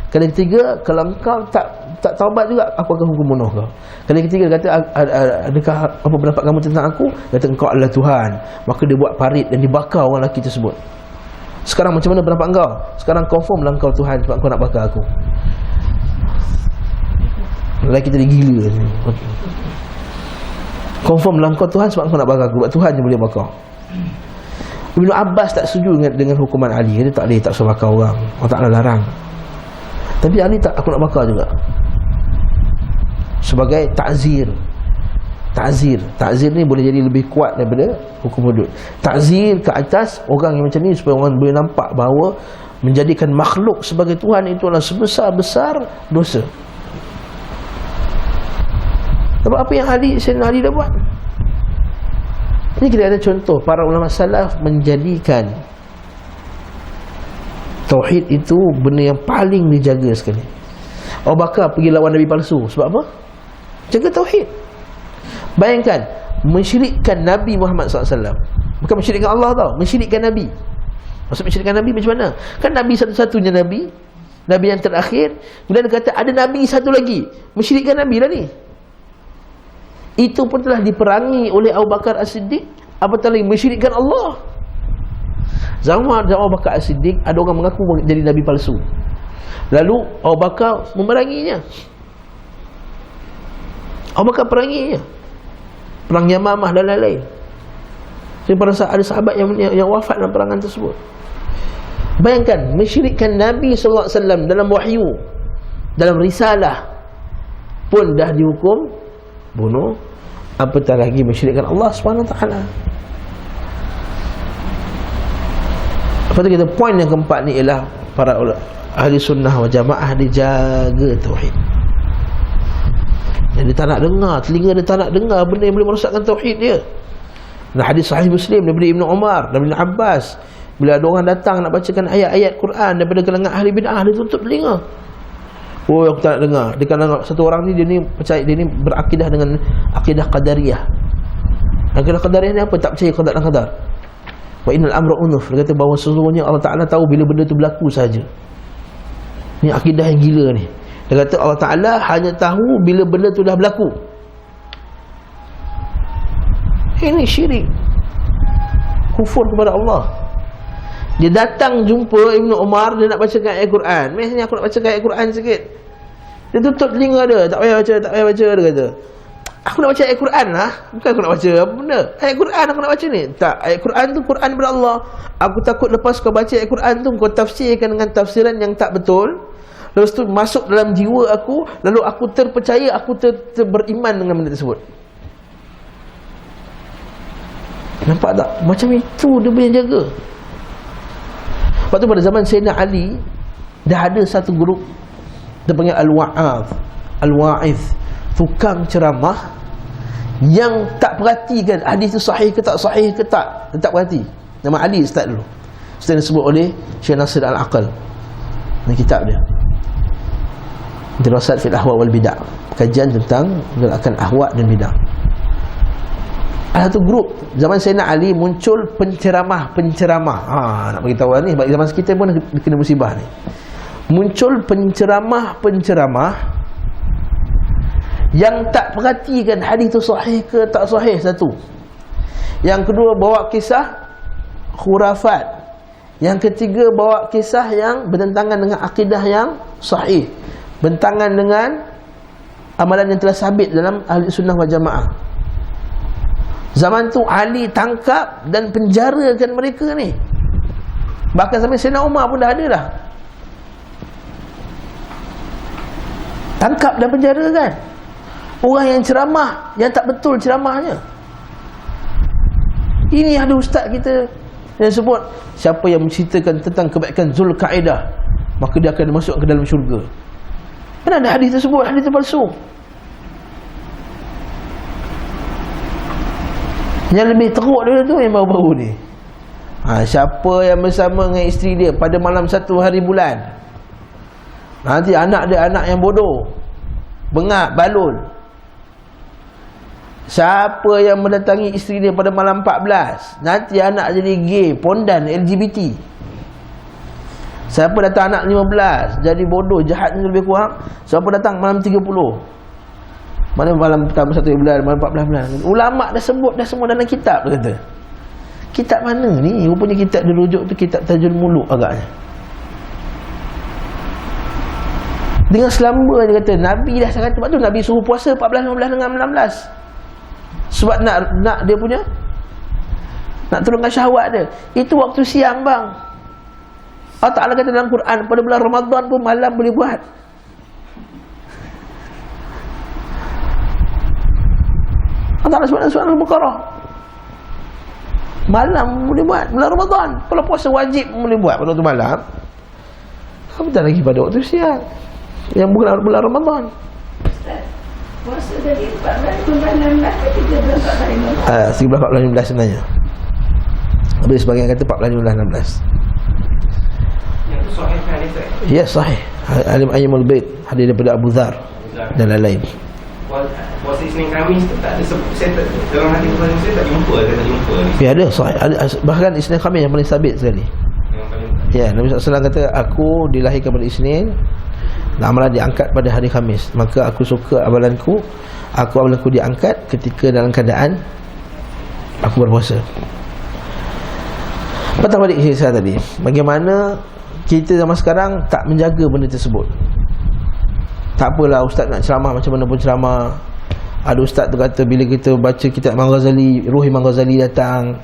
S1: Kali ketiga, kalau engkau tak taubat juga, aku akan hukum bunuh kau. Kali ketiga kata, adakah apa pendapat kamu tentang aku? Kata engkau adalah Tuhan. Maka dia buat parit dan dibakar orang lelaki tersebut. Sekarang macam mana pendapat engkau? Sekarang confirmlah engkau Tuhan sebab kau nak bakar aku. Lelaki tadi gila. Confirmlah engkau Tuhan sebab kau nak bakar aku. Sebab Tuhan je boleh bakar. Ibnu Abbas tak setuju dengan hukuman Ali. Dia tak boleh, tak suruh bakar orang. Allah Ta'ala larang. Tapi Ali tak, aku nak bakar juga. Sebagai ta'zir. Ta'zir ni boleh jadi lebih kuat daripada hukum hudud. Ta'zir ke atas orang yang macam ni supaya orang boleh nampak bahawa menjadikan makhluk sebagai Tuhan itu adalah sebesar-besar dosa. Sebab apa yang Sayyidina Ali dah buat. Ini kita ada contoh para ulama salaf menjadikan tauhid itu benda yang paling dijaga sekali. Abu Bakar pergi lawan Nabi palsu. Sebab apa? Jaga tauhid. Bayangkan, mensyirikkan Nabi Muhammad SAW. Bukan mensyirikkan Allah tau, mensyirikkan Nabi. Maksud mensyirikkan Nabi macam mana? Kan Nabi satu-satunya Nabi, Nabi yang terakhir. Kemudian dia kata ada Nabi satu lagi, mensyirikkan Nabi lah ni. Itu pun telah diperangi oleh Abu Bakar As-Siddiq. Apatah lagi mensyirikkan Allah. Zaman Abu Bakar As-Siddiq ada orang mengaku jadi Nabi palsu. Lalu Abu Bakar memeranginya. Abu Bakar peranginya. Perang Yamamah dan lain-lain. Jadi pada saat ada sahabat yang wafat dalam perangan tersebut. Bayangkan, mensyirikkan Nabi SAW dalam wahyu, dalam risalah pun dah dihukum bunuh, apatah lagi mensyirikkan Allah SWT. Lepas tu kita, poin yang keempat ni ialah para ahli sunnah wal jamaah dijaga tauhid. Dia tak nak dengar, telinga dia tak nak dengar benda yang boleh merosakkan tauhid dia. Dan hadis sahih Muslim daripada Ibnu Umar, daripada Ibn Abbas, bila ada orang datang nak bacakan ayat-ayat Quran daripada kalangan ahli bid'ah, dia tutup telinga. Oh, aku tak nak dengar. Dia kata satu orang ni, dia ni percaya, dia ni berakidah dengan akidah qadariyah. Akidah qadariyah ni apa? Tak percaya qada dan qadar. Wa innal amra unuf. Dia kata bahawa sesungguhnya Allah Ta'ala tahu bila benda tu berlaku saja. Ni akidah yang gila ni. Dia kata Allah Ta'ala hanya tahu bila benda tu dah berlaku. Ini syirik, kufur kepada Allah. Dia datang jumpa Ibnu Umar, dia nak bacakan ayat Quran. Mesnya aku nak bacakan ayat Quran sikit. Dia tutup telinga dia. Tak payah baca, tak payah baca, dia kata. Aku nak baca ayat Quran lah. Bukan aku nak baca apa benda. Ayat Quran aku nak baca ni. Tak, ayat Quran tu Quran daripada Allah. Aku takut lepas kau baca ayat Quran tu, kau tafsirkan dengan tafsiran yang tak betul. Lepas tu masuk dalam jiwa aku, lalu aku terpercaya, aku beriman dengan benda tersebut. Nampak tak? Macam itu dia boleh jaga. Lepas tu pada zaman Sayyidina Ali, dah ada satu grup, dia panggil Al-Wa'idh, tukang ceramah yang tak perhatikan hadis tu sahih ke tak sahih ke tak. Dia tak perhati. Nama Ali start dulu. Setelah disebut oleh Syekh Nasir Al-Aqal dalam kitab dia Dirasat fil Ahwa wal Bid'ah, kajian tentang gerakan ahwa dan bid'ah. Ada satu grup zaman Sayyidina Ali muncul penceramah. Nak bagi tahu ni, bagi zaman kita pun kena musibah ni. Muncul penceramah yang tak perhatikan hadis tu sahih ke tak sahih, satu. Yang kedua, bawa kisah khurafat Yang ketiga, bawa kisah yang bertentangan dengan akidah yang sahih, bertentangan dengan amalan yang telah sabit dalam ahli sunnah wal jamaah. Zaman tu Ali tangkap dan penjarakan mereka ni. Bahkan sampai Sayyidina Umar pun dah ada dah. Tangkap dan penjarakan orang yang ceramah yang tak betul ceramahnya. Ini ada ustaz kita yang sebut, siapa yang menceritakan tentang kebaikan Zulkaidah, maka dia akan masuk ke dalam syurga. Kan ada hadis tersebut, hadis palsu. Yang lebih teruk dulu tu yang baru-baru ni. Siapa yang bersama dengan isteri dia pada malam 1 hari bulan, nanti anak dia anak yang bodoh, bengak, balul. Siapa yang mendatangi isteri dia pada malam 14, nanti anak jadi gay, pondan, LGBT. Siapa datang anak 15, jadi bodoh, jahatnya lebih kurang. Siapa datang malam 30, mana malam pertama 1 bulan, malam 14 bulan. Ulama' dah sebut dah semua dalam kitab, dia kata. Kitab mana ni? Rupanya kitab dia rujuk tu kitab Tajul Muluk agaknya. Dengan selamba dia kata, Nabi dah sangat, sebab tu Nabi suruh puasa 14, 15 dengan 16. Sebab nak dia punya, nak turunkan syahwat dia. Itu waktu siang bang. Allah Ta'ala kata dalam Quran, pada bulan Ramadan pun malam boleh buat. Allah Ta'ala sebut dalam surah Al-Baqarah, malam boleh buat bulan Ramadan. Kalau puasa wajib boleh buat pada waktu malam. Apatah lagi pada waktu siang yang bulan Ramadan.
S2: Puasa dari 14 16
S1: 13 14 15 sebenarnya. Tapi sebagian kata 14 15 16.
S3: Yang tu sahih kan itu?
S1: Ya, sahih. Alim Ayyamul Bait, hadis daripada Abu Dzar dan lain-lain.
S3: Puasa Isnin Khamis tu tak ada sebut. Saya tak, dalam hadis saya tak jumpa,
S1: Ya, ada sahih. Bahkan Isnin Khamis yang paling sabit sekali. Ya, Nabi SAW kata, aku dilahirkan pada Isnin, amalan diangkat pada hari Khamis. Maka aku suka amalanku diangkat ketika dalam keadaan aku berpuasa. Patah balik kisah tadi, bagaimana kita zaman sekarang tak menjaga benda tersebut. Tak apalah ustaz nak ceramah macam mana pun ceramah. Ada ustaz tu kata bila kita baca kitab Imam Ghazali, ruh Imam Ghazali datang.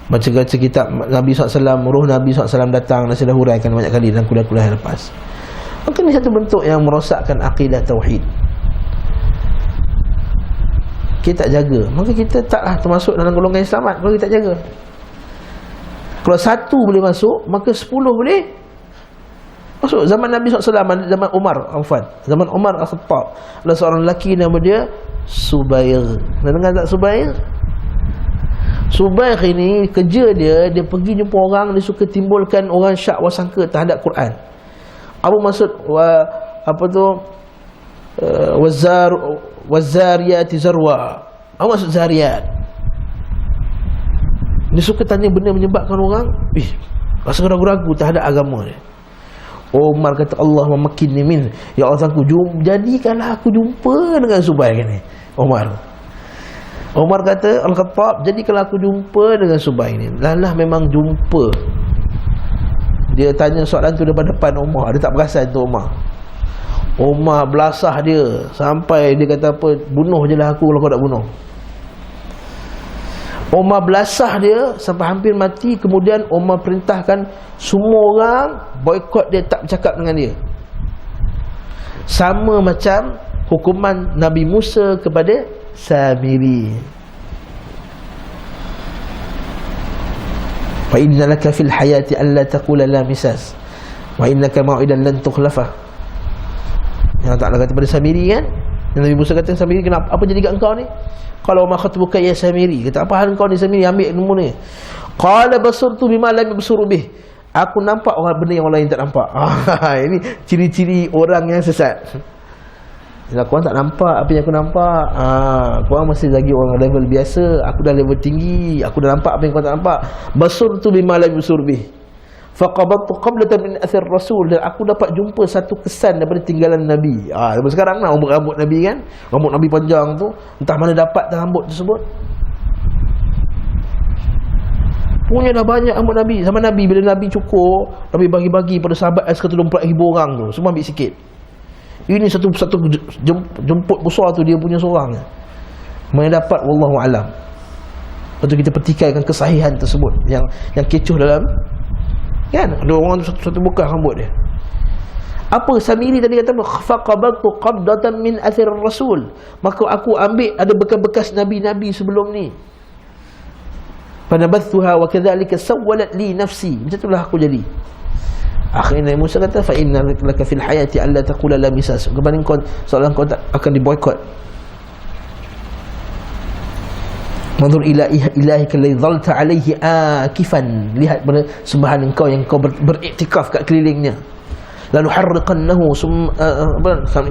S1: Baca kitab Nabi SAW, ruh Nabi SAW datang. Dan saya dah huraikan banyak kali dalam kuliah-kuliah yang lepas. Maka ini satu bentuk yang merosakkan akidah tauhid. Kita tak jaga, maka kita taklah termasuk dalam golongan yang selamat kalau kita tak jaga. Kalau 1 boleh masuk, maka 10 boleh masuk. Zaman Nabi SAW, zaman Umar, zaman Umar Al-Khattab, ada seorang lelaki nama dia Subair. Dah dengar tak Subair? Subair ini kerja dia pergi jumpa orang, dia suka timbulkan orang syak wasangka terhadap Quran. Abu Mas'ud wazariyati zarwa. Apa maksud zariyat? Dia suka tanya benda menyebabkan orang rasa ragu-ragu terhadap agama dia. Umar kata, Allah memakinni min, ya Allah, jadikanlah aku jumpa dengan Subair ni. Umar kata, Al-Khattab, jadikanlah aku jumpa dengan Subair ni. Lah memang jumpa. Dia tanya soalan tu depan Umar. Dia tak perasan tu Umar belasah dia sampai dia kata apa, bunuh je lah aku kalau kau tak bunuh. Umar belasah dia sampai hampir mati. Kemudian Umar perintahkan semua orang boikot dia, tak bercakap dengan dia. Sama macam hukuman Nabi Musa kepada Samiri. Fa inna laka fil hayati alla taqula la misas wa innaka mau'idan lan tukhlafa. Yang Allah Ta'ala kata pada Samiri kan, yang Nabi Musa kata, Samiri, kenapa, apa jadi kat engkau ni? Qala ma khatbuka ya Samiri. Kata, apa hal engkau ni Samiri, ambil ilmu ni. Qala basurtu bima lam yabsuru bih. Aku nampak orang benda yang orang lain tak nampak. Ini ciri-ciri orang yang sesat. Korang tak nampak apa yang aku nampak. Korang masih lagi orang level biasa, aku dah level tinggi, aku dah nampak apa yang korang tak nampak. Basurtu bima lam yabsur bih. Faqabattu qablatan min athar rasul. Dan aku dapat jumpa satu kesan daripada tinggalan Nabi. Sampai sekarang lah rambut Nabi kan, rambut Nabi panjang tu, entah mana dapat rambut tersebut. Punya dah banyak rambut Nabi. Zaman Nabi, bila Nabi cukur, Nabi bagi-bagi pada sahabat 124,000 orang tu. Semua ambil sikit. Ini satu jemput besar tu dia punya seorang. Mana dapat, wallahu alam. Lepas tu kita pertikaikan kesahihan tersebut yang kecoh dalam, kan, ada orang tu satu bekas rambut dia. Apa Samiri tadi kata, faqabaltu qabdatan min athir rasul, maka aku ambil ada bekas-bekas nabi-nabi sebelum ni. Fanabathuha wa kadzalika sawwalat li nafsi, macam itulah aku jadi. Akhirnya Musa kata, fa inna laka fil hayati alla taqula la misas, kebanding kau seolah kau tak akan diboikot. Manzur ila ilahika alladhi dhalta alaihi akifan, lihat pada sembahan engkau yang kau beriktikaf kat kelilingnya. Lalu harriqannahu,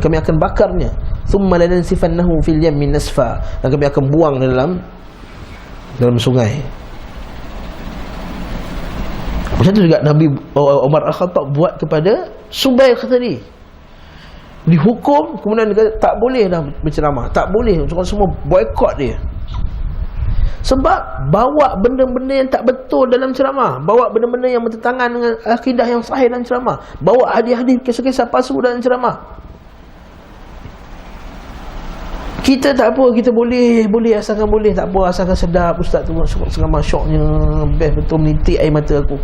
S1: kami akan bakarnya. Thumma lanansifannahu fil yammi nasfa, dan kami akan buang dalam sungai. Macam tu juga Nabi Umar Al-Khattab buat kepada Subair tadi. Dihukum, kemudian dia kata tak boleh dah berceramah, tak boleh, semua boikot dia. Sebab bawa benda-benda yang tak betul dalam ceramah, bawa benda-benda yang bertentangan dengan akidah yang sahih dalam ceramah, bawa hadis-hadis, kisah-kisah palsu dalam ceramah. Kita tak apa, kita boleh asalkan boleh, tak apa, asalkan sedap. Ustaz tu ceramah syoknya, best betul, menitik air mata aku.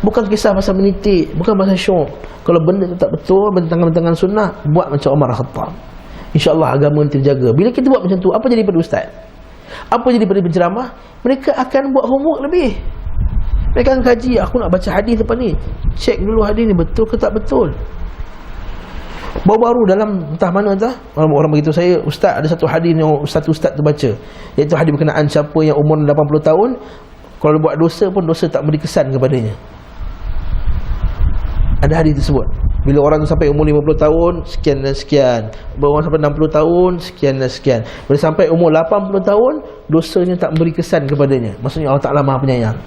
S1: Bukan kisah pasal menitik, bukan pasal syok. Kalau benda tu tak betul, bertentangan sunnah, buat macam Umar Al-Khattab, InsyaAllah agama terjaga. Bila kita buat macam tu, apa jadi pada ustaz? Apa jadi pada penceramah? Mereka akan buat homework lebih. Mereka akan kaji, aku nak baca hadis lepas ni, cek dulu hadis ni betul ke tak betul. Baru-baru dalam entah mana entah, orang beritahu saya, ustaz ada satu hadis yang ustaz tu baca, iaitu hadis berkenaan siapa yang umur 80 tahun, kalau buat dosa pun dosa tak beri kesan kepadanya. Ada hadis tersebut. Bila orang tu sampai umur 50 tahun, sekian dan sekian. Bila orang sampai 60 tahun, sekian dan sekian. Bila sampai umur 80 tahun, dosanya tak beri kesan kepadanya. Maksudnya Allah Ta'ala Maha Penyayang.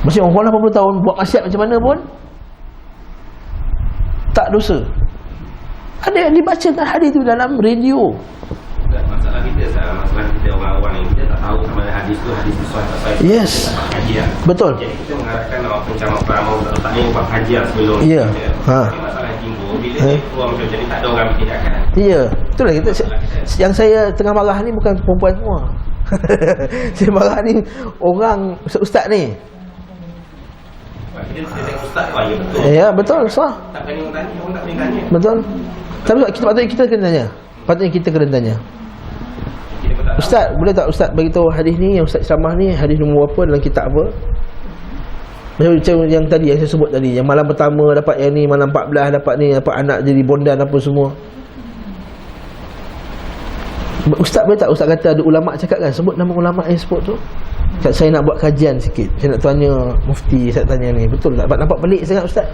S1: Maksudnya orang 80 tahun buat maksiat macam mana pun tak dosa. Ada yang dibacakan hadis tu dalam radio.
S3: Masalah kita orang-orang yang kita tak tahu sama ada hadis tu sesuai tak sesuai.
S1: Yes.
S3: Kajian.
S1: Betul.
S3: Jadi kita mengharapkan orang penceramah peramah letaknya buat kajian sebelum.
S1: Ya.
S3: Masalah yang timbul bila dia keluar macam jadi tak ada orang bertindakan.
S1: Ya. Itulah kita. Yang saya tengah marah ni bukan perempuan semua. Saya marah ni orang ustaz ni.
S3: Ustaz kau ya betul.
S1: Ya, betul, sah.
S3: Tak berani orang tanya, orang tak boleh tanya.
S1: Betul. Tapi patutnya kita kena tanya. Patutnya kita kena tanya. Ustaz, boleh tak ustaz bagi tahu hadis ni, yang ustaz ceramah ni hadis nombor apa dalam kitab apa? Macam yang tadi yang saya sebut tadi, yang malam pertama dapat yang ni, malam 14 dapat ni, dapat anak jadi bondan apa semua. Ustaz boleh tak ustaz kata ada ulama cakap kan, sebut nama ulama yang sebut tu. Saya nak buat kajian sikit, saya nak tanya mufti, saya tanya ni, betul tak? Nampak pelik sangat ustaz.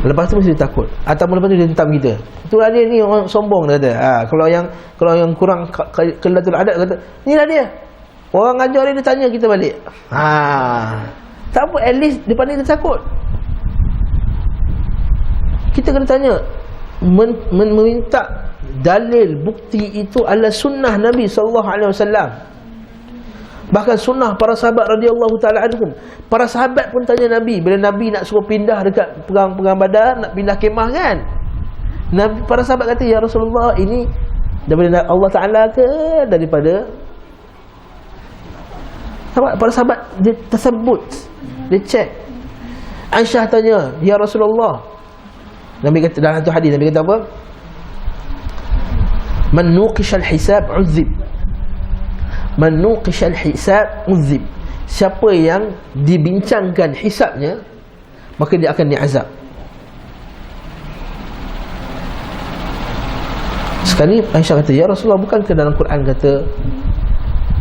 S1: Lepas tu mesti dia takut, ataupun lepas tu dia hentam kita. Itulah dia ni, orang sombong dia kata. Kalau yang kurang Qillatul Adad kata, inilah dia. Orang ajar dia tanya kita balik. Tak apa, at least depan ni dia takut. Kita kena tanya, meminta dalil bukti itu adalah sunnah Nabi SAW. Bahkan sunnah para sahabat radhiyallahu ta'ala anhum. Para sahabat pun tanya Nabi, bila Nabi nak suruh pindah dekat perang Badar, nak pindah kemah kan, para sahabat kata, ya Rasulullah, ini daripada Allah Ta'ala ke daripada sahabat? Para sahabat dia tersebut, dia cek. Aisyah tanya, ya Rasulullah, Nabi kata dalam satu hadis, Nabi kata apa? Man nuqishal hisab uzib, man nuqishal hisab uzib. Siapa yang dibincangkan hisabnya, maka dia akan diazab. Sekali Aisyah kata, ya Rasulullah, bukankah dalam Quran kata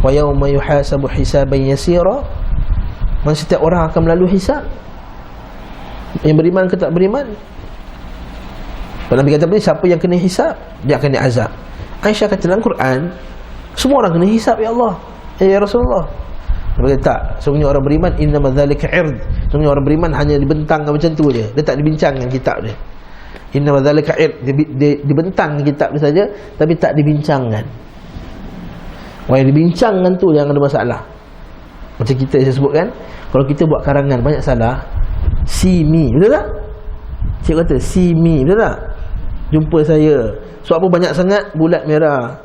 S1: wa yawma yuhasabu hisaban yasira, setiap orang akan melalui hisab, yang beriman ke tak beriman. Nabi kata, siapa yang kena hisab, dia akan diazab. Aisyah kata, dalam Quran semua orang kena hisab ya Allah, ya Rasulullah. Dia kata tak, sebenarnya orang beriman innama dzalika ird, sebenarnya orang beriman hanya dibentangkan macam tu je, dia tak dibincangkan kitab dia. Innama dzalika ird, dibentang kitab dia saja, tapi tak dibincangkan. Orang yang dibincangkan tu yang ada masalah. Macam kita saya sebut kan, kalau kita buat karangan banyak salah, see me, betul tak? Cikgu kata see me, betul tak? Jumpa saya. Sebab apa banyak sangat bulat merah.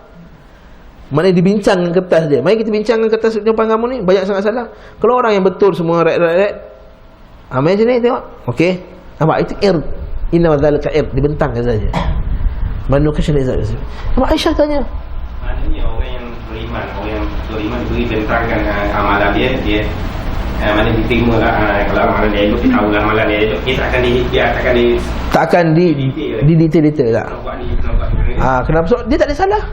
S1: Maknanya dibincang dengan kertas dia. Mari kita bincang dengan kertas jawapan kamu ni, banyak sangat salah. Kalau orang yang betul semua right. Mari sini tengok. Okey. Nampak itu inna wadzalika dibentangkan saja. Manu kasyal izat. Nampak Aisyah tanya.
S3: Maknanya orang yang beriman, orang yang beriman beri bentangkan amalan dia mana diterima lah. Kalau amalan dia elok, kita tahu lah amalan dia elok, kita takkan di detail tak. Kenapa? So, dia tak ada salah.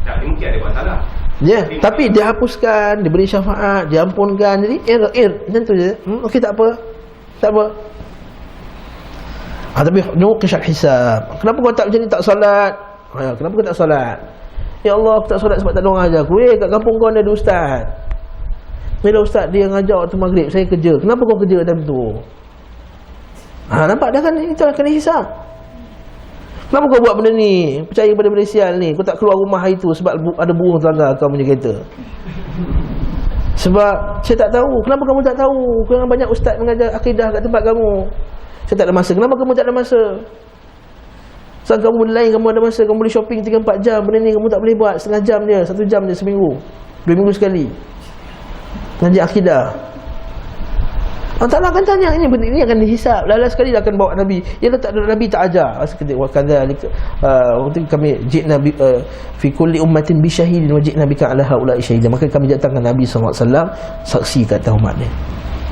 S3: Tak, mungkin ada buat salah.
S1: Ya, tapi dia hapuskan, dia beri syafaat, dia ampunkan. Jadi macam tu je. Okey, tak apa. Tapi nuqish al-hisab. Kenapa kau tak macam ni, tak solat? Kenapa kau tak solat? Ya Allah, aku tak solat sebab tak ada orang ajar aku. Kat kampung kau ada ustaz. Bila ustaz dia ngajar waktu maghrib, saya kerja. Kenapa kau kerja dalam tu? Nampak dah kan, itu akan dihisab. Kenapa kau buat benda ni? Percaya pada benda sial ni. Kau tak keluar rumah hari tu sebab ada burung terlanggar kau punya kereta. Sebab saya tak tahu. Kenapa kamu tak tahu? Kerana banyak ustaz mengajar akidah kat tempat kamu. Saya tak ada masa. Kenapa kamu tak ada masa? Sebab kamu lain, kamu ada masa. Kamu boleh shopping 3-4 jam. Benda ni kamu tak boleh buat. Setengah jam je, 1 jam je seminggu, 2 minggu sekali ngaji akidah. Allah Ta'ala akan tanya, ini benda ini akan dihisap. Lala sekali dia akan bawa Nabi. Ya tak ada Nabi tak ajar. Wa kadzalika waktu kami ji'na fi kulli ummatin bi syahidin wa ji'na bika 'ala haula'i syahida. Maka kami datangkan Nabi SAW saksi kat atas umat ni.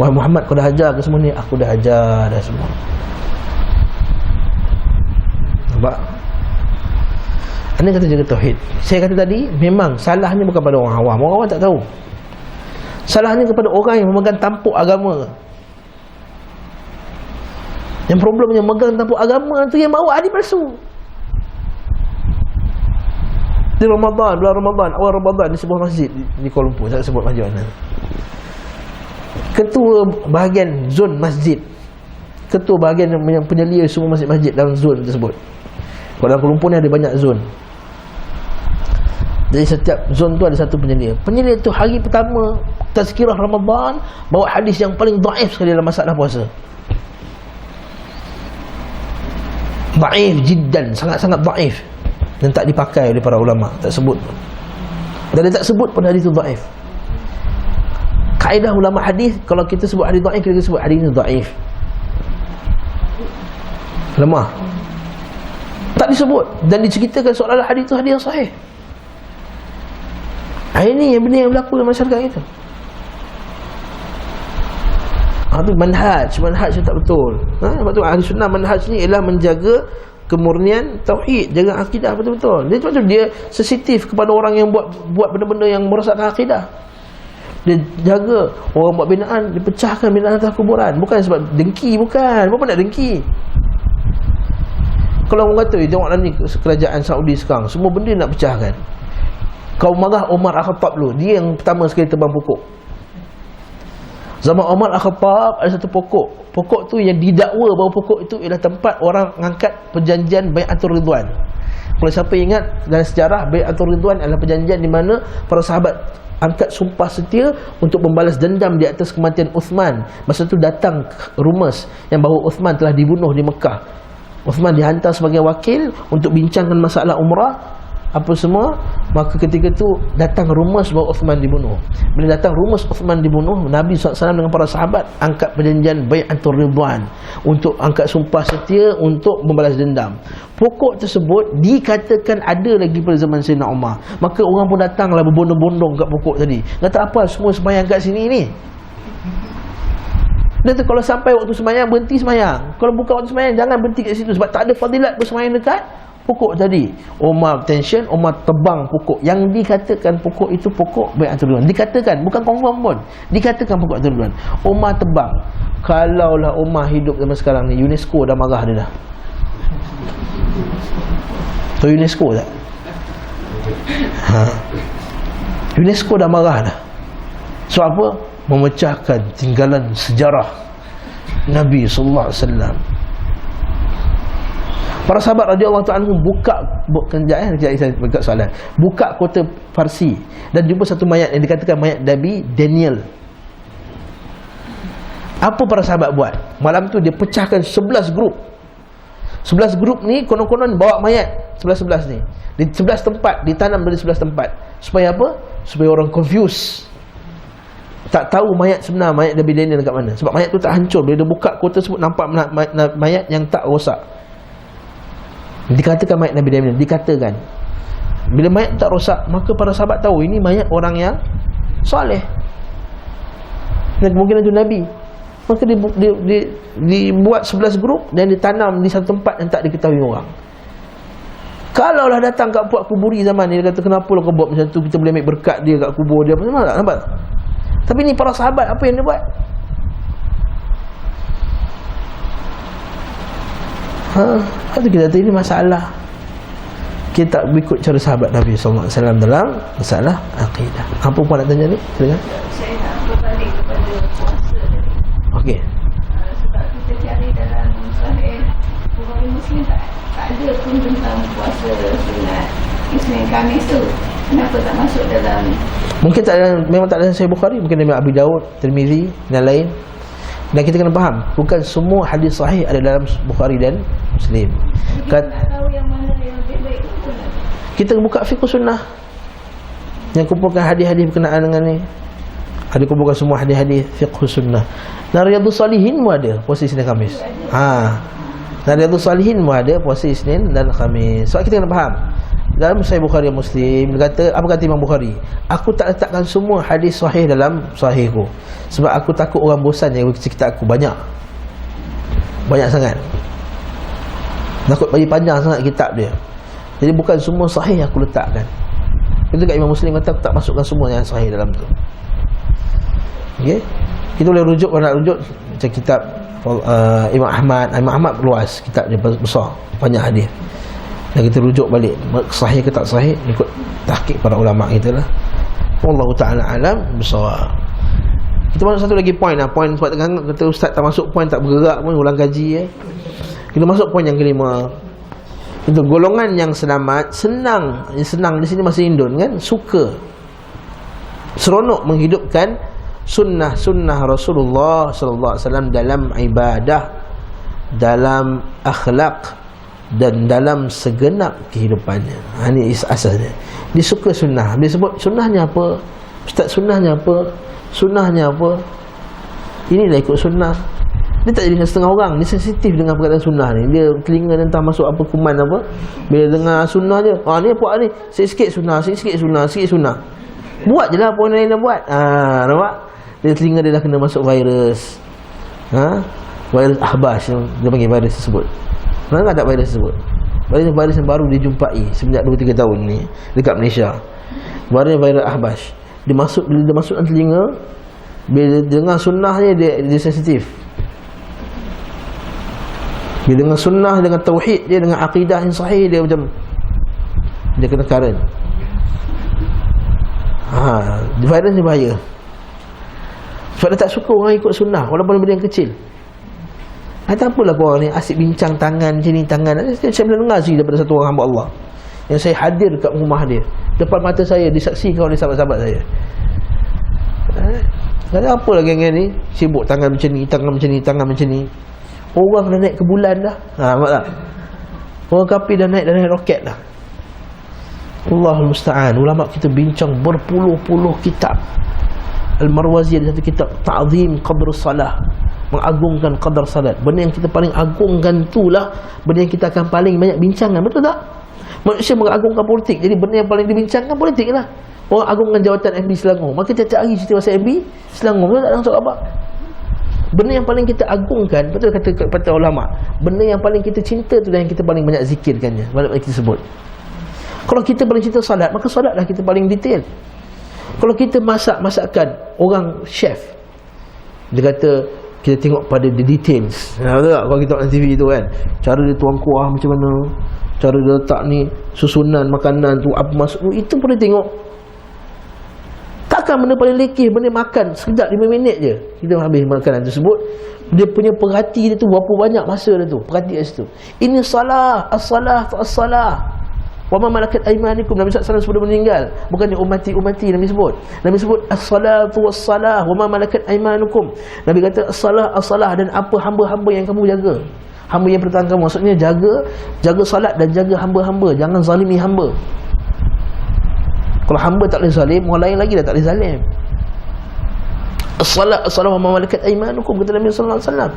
S1: Wahai Muhammad, kau dah ajar ke semua ni? Aku dah ajar dah semua. Nampak? Ini kata jaga tauhid. Saya kata tadi, memang salahnya bukan pada orang awam. Orang awam tak tahu. Salahnya kepada orang yang memegang tampuk agama. Yang problemnya megang tampuk agama tu yang bawa ahli palsu. Di Ramadan, bulan Ramadan, awal Ramadan, di sebuah masjid di Kuala Lumpur, saya sebut masjid mana. Ketua bahagian zon masjid, ketua bahagian yang penyelia semua masjid-masjid dalam zon tersebut. Kuala Lumpur ni ada banyak zon. Jadi setiap zon tu ada satu penyelia. Penyelia tu hari pertama tazkirah Ramadan bawa hadis yang paling dhaif sekali dalam masalah puasa. Dhaif jiddan, sangat-sangat dhaif, dan tak dipakai oleh para ulama, tak sebut. Dan dia tak sebut pun hadis tu dhaif. Kaedah ulama hadis, kalau kita sebut hadis dhaif, kita sebut hadis ni dhaif, lemah. Tak disebut dan diceritakan seolah-olah hadis tu hadis yang sahih. Ini yang benda yang berlaku dalam masyarakat kita. Itu manhaj yang tak betul. Sebab tu ahli sunnah manhaj ni ialah menjaga kemurnian tauhid, jaga akidah betul-betul. Dia macam dia sensitif kepada orang yang buat benda-benda yang merosakkan akidah. Dia jaga orang buat binaan, dia pecahkan binaan atas kuburan. Bukan sebab dengki, bukan. Apa nak dengki? Kalau orang kata, tengoklah ni kerajaan Saudi sekarang, semua benda nak pecahkan. Kau marah Umar Al-Khattab dulu, dia yang pertama sekali tebang pokok. Zaman Umar Al-Khattab ada satu pokok. Pokok tu yang didakwa bahawa pokok itu ialah tempat orang mengangkat perjanjian Bai'atul Ridwan. Kalau siapa ingat dalam sejarah, Bai'atul Ridwan adalah perjanjian di mana para sahabat angkat sumpah setia untuk membalas dendam di atas kematian Uthman. Masa tu datang rumus yang bahawa Uthman telah dibunuh di Mekah. Uthman dihantar sebagai wakil untuk bincangkan masalah umrah apa semua. Maka ketika tu datang rumus bahawa Uthman dibunuh. Bila datang rumus Uthman dibunuh, Nabi SAW dengan para sahabat angkat perjanjian Bai'atul Ridwan untuk angkat sumpah setia untuk membalas dendam. Pokok tersebut dikatakan ada lagi pada zaman Sayyidina Umar. Maka orang pun datanglah berbondong-bondong kat pokok tadi. Kata apa semua sembahyang kat sini ni. Dia tu kalau sampai waktu sembahyang, berhenti sembahyang. Kalau bukan waktu sembahyang, jangan berhenti kat situ, sebab tak ada fadilat bersembahyang dekat pokok tadi. Umar tension, Umar tebang pokok yang dikatakan pokok itu pokok Bai'atul Ridwan. Dikatakan, bukan confirm pun, dikatakan pokok Bai'atul Ridwan. Umar tebang. Kalaulah Umar hidup zaman sekarang ni, UNESCO dah marah dia dah. Tahu UNESCO tak? UNESCO dah marah dah. Sebab apa? Memecahkan tinggalan sejarah Nabi sallallahu alaihi wasallam. Para sahabat radhiyallahu ta'ala anhum buka soalan. Buka kota Parsi dan jumpa satu mayat yang dikatakan mayat Nabi Daniel. Apa para sahabat buat? Malam tu dia pecahkan 11 grup. 11 grup ni konon-konon bawa mayat 11 ni. Di 11 tempat, ditanam dari 11 tempat. Supaya apa? Supaya orang confuse. Tak tahu mayat sebenar, mayat Nabi Daniel dekat mana. Sebab mayat tu tak hancur. Bila dia buka kota sebut, nampak mayat yang tak rosak. Dikatakan mayat Nabi Daniel. Dikatakan bila mayat tak rosak, maka para sahabat tahu ini mayat orang yang soleh dan kemungkinan itu Nabi. Maka dibuat 11 grup dan ditanam di satu tempat yang tak diketahui orang. Kalaulah datang kat puak kuburi zaman ni, dia kata kenapa lah kau buat macam tu, kita boleh ambil berkat dia kat kubur dia. Macam mana tak nampak? Tapi ni para sahabat, apa yang dia buat? Itu kita kata ini masalah. Kita tak ikut cara sahabat Nabi SAW dalam masalah akidah. Apa puan nak tanya ni? Silakan.
S2: Saya nak berbalik kepada puasa tadi.
S1: Okey.
S2: Sebab kita cari dalam Sahih Bukhari Muslim tak ada pun tentang puasa sunat Isnin Khamis tu. Kenapa tak masuk dalam?
S1: Mungkin tak ada, memang tak ada Sahih Bukhari, mungkin dalam Abu Daud, Tirmizi dan lain. Dan kita kena faham, bukan semua hadis sahih ada dalam Bukhari dan Muslim.
S2: Kita tak tahu yang mana yang lebih baik pun.
S1: Kita buka fiqh sunnah yang kumpulkan hadis-hadis berkenaan dengan ni. Ada kumpulkan semua hadis-hadis fiqh sunnah. Dan Riyadhus Salihin mu ada puasa Isnin Khamis. Dan Riyadhus Salihin mu ada puasa Isnin dan Khamis. Sebab kita kena faham, dalam Sahih Bukhari dan Muslim dia kata, apa kata Imam Bukhari? Aku tak letakkan semua hadis sahih dalam sahihku sebab aku takut orang bosan yang baca kitab aku banyak sangat. Takut bagi panjang sangat kitab dia. Jadi bukan semua sahih aku letakkan. Itu kat Imam Muslim kata aku tak masukkan semua yang sahih dalam tu. Okey. Kita boleh rujuk, kalau nak rujuk macam kitab Imam Ahmad. Imam Ahmad luas, kitab dia besar, banyak hadis. Dan kita rujuk balik sahih ke tak sahih ikut tahqiq para ulama kita lah. Wallahu ta'ala alam bisawab. Kita masuk satu lagi poin lah. Poin sebab tengah kata ustaz tak masuk poin, tak bergerak pun ulang kaji Kita masuk poin yang kelima. Itu golongan yang selamat, senang di sini masih Indon kan, suka seronok menghidupkan sunnah Rasulullah sallallahu alaihi wasallam dalam ibadah, dalam akhlak dan dalam segenap kehidupannya. Ini asasnya. Dia suka sunnah. Dia sebut sunnahnya apa? Ustaz, sunnahnya apa? Sunnahnya apa? Inilah ikut sunnah. Dia tak jadi dengan setengah orang. Dia sensitif dengan perkataan sunnah ni. Dia telinga dia entah masuk apa kuman apa. Bila dengar sunnah je, ni puak ni sikit-sikit sunnah, sikit-sikit sunnah, sikit sunnah. Buat je lah apa yang lain nak buat. Nampak? Dia telinga dia dah kena masuk virus. Virus ahbash dia panggil virus tersebut. Mana tak virus tersebut? Virus yang baru dijumpai semenjak 2-3 tahun ni dekat Malaysia. Virus ahbash. Dia masuk dalam telinga, bila dia dengar sunnahnya dia sensitif. Bila dengar sunnah, dengan tauhid dia, dengan akidah yang sahih dia, macam dia kena current. Virus ni bahaya. Sebab dia tak suka orang ikut sunnah walaupun benda yang kecil. Kata apalah korang ni asyik bincang tangan macam ni, tangan. Saya pernah dengar sih daripada satu orang hamba Allah yang saya hadir kat rumah dia, depan mata saya, disaksikan oleh sahabat-sahabat saya. Kata apalah geng-geng ni sibuk tangan macam ni, tangan macam ni, tangan macam ni. Orang dah naik ke bulan dah. Nampak tak? Orang kafir dah naik roket dah. Allahul musta'an. Ulama kita bincang berpuluh-puluh kitab. Al-Marwazi ada satu kitab Ta'zim Qadr Salah, mengagungkan qadar salat. Benda yang kita paling agungkan itulah benda yang kita akan paling banyak bincangkan. Betul tak? Manusia mengagungkan politik, jadi benda yang paling dibincangkan politik lah. Orang agungkan jawatan MB Selangor, maka tiap-tiap hari cerita pasal MB Selangor. Betul tak langsung apa? Benda yang paling kita agungkan, betul kata ulama, benda yang paling kita cinta tu yang kita paling banyak zikirkannya. Maksudnya kita sebut, kalau kita paling cinta salat, maka salatlah kita paling detail. Kalau kita masakan orang chef, dia kata kita tengok pada the details. Betul tak? Kalau kita tengok TV tu kan, cara dia tuang kuah macam mana, cara dia letak ni, susunan makanan tu, apa masuk tu, itu pun dia tengok. Makan benda paling lekeh, benda makan sekejap 5 minit je kita habis makanan tersebut. Dia punya perhati dia tu berapa banyak masa dia tu, perhati kat situ. Ini salah, as-salah, as-salah. Wa ma malakat aymanikum. Nabi SAW sebelum meninggal, bukannya umati Nabi sebut. Nabi sebut as-salatu was-salah wa ma malakat aymanukum. Nabi kata as-salah, as-salah, dan apa hamba-hamba yang kamu jaga. Hamba yang pertahan kamu, maksudnya jaga salat dan jaga hamba-hamba, jangan zalimi hamba. Kalau hamba tak boleh zalim, orang lain lagi dah tak boleh zalim. As-salat, as-salah wa ma malakat aymanukum, kata Nabi sallallahu alaihi wasallam.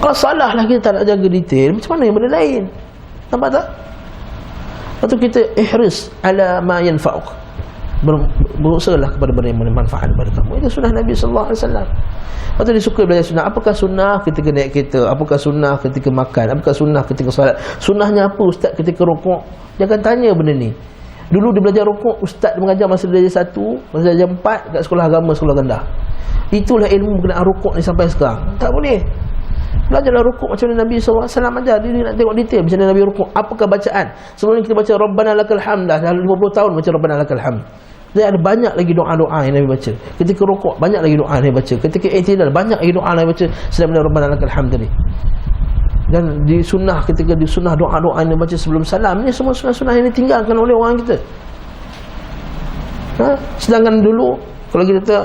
S1: Kalau salah lah kita tak nak jaga detail, macam mana yang benda lain? Nampak tak? Lepas tu kita ihris ala ma yanfa'uk, berusahalah kepada benda yang bermanfaat kepada kamu. Itu sunnah Nabi sallallahu alaihi wasallam. Lepas tu dia suka belajar sunnah. Apakah sunnah ketika naik kereta? Apakah sunnah ketika makan? Apakah sunnah ketika salat? Sunnahnya apa ustaz ketika rukuk? Dia akan tanya benda ni. Dulu dia belajar rukuk, ustaz dia mengajar masa belajar 1, masa belajar 4 kat sekolah agama, sekolah rendah. Itulah ilmu berkenaan rukuk ni sampai sekarang. Tak boleh. Belajarlah rukuk macam mana Nabi SAW ajar. Dia nak tengok detail macam mana Nabi rukuk. Apakah bacaan? Sebelum ni kita baca Rabbana lakal hamd, dah 50 tahun baca Rabbana lakal hamd. Dia ada banyak lagi doa-doa yang Nabi baca. Ketika rukuk banyak lagi doa yang Nabi baca. Ketika i'tidal banyak lagi doa yang Nabi baca selain Rabbana lakal hamd tadi. Dan di sunnah, ketika di sunnah doa-doa yang baca sebelum salam, ni semua sunnah-sunnah yang ditinggalkan oleh orang kita. Sedangkan dulu kalau kita kata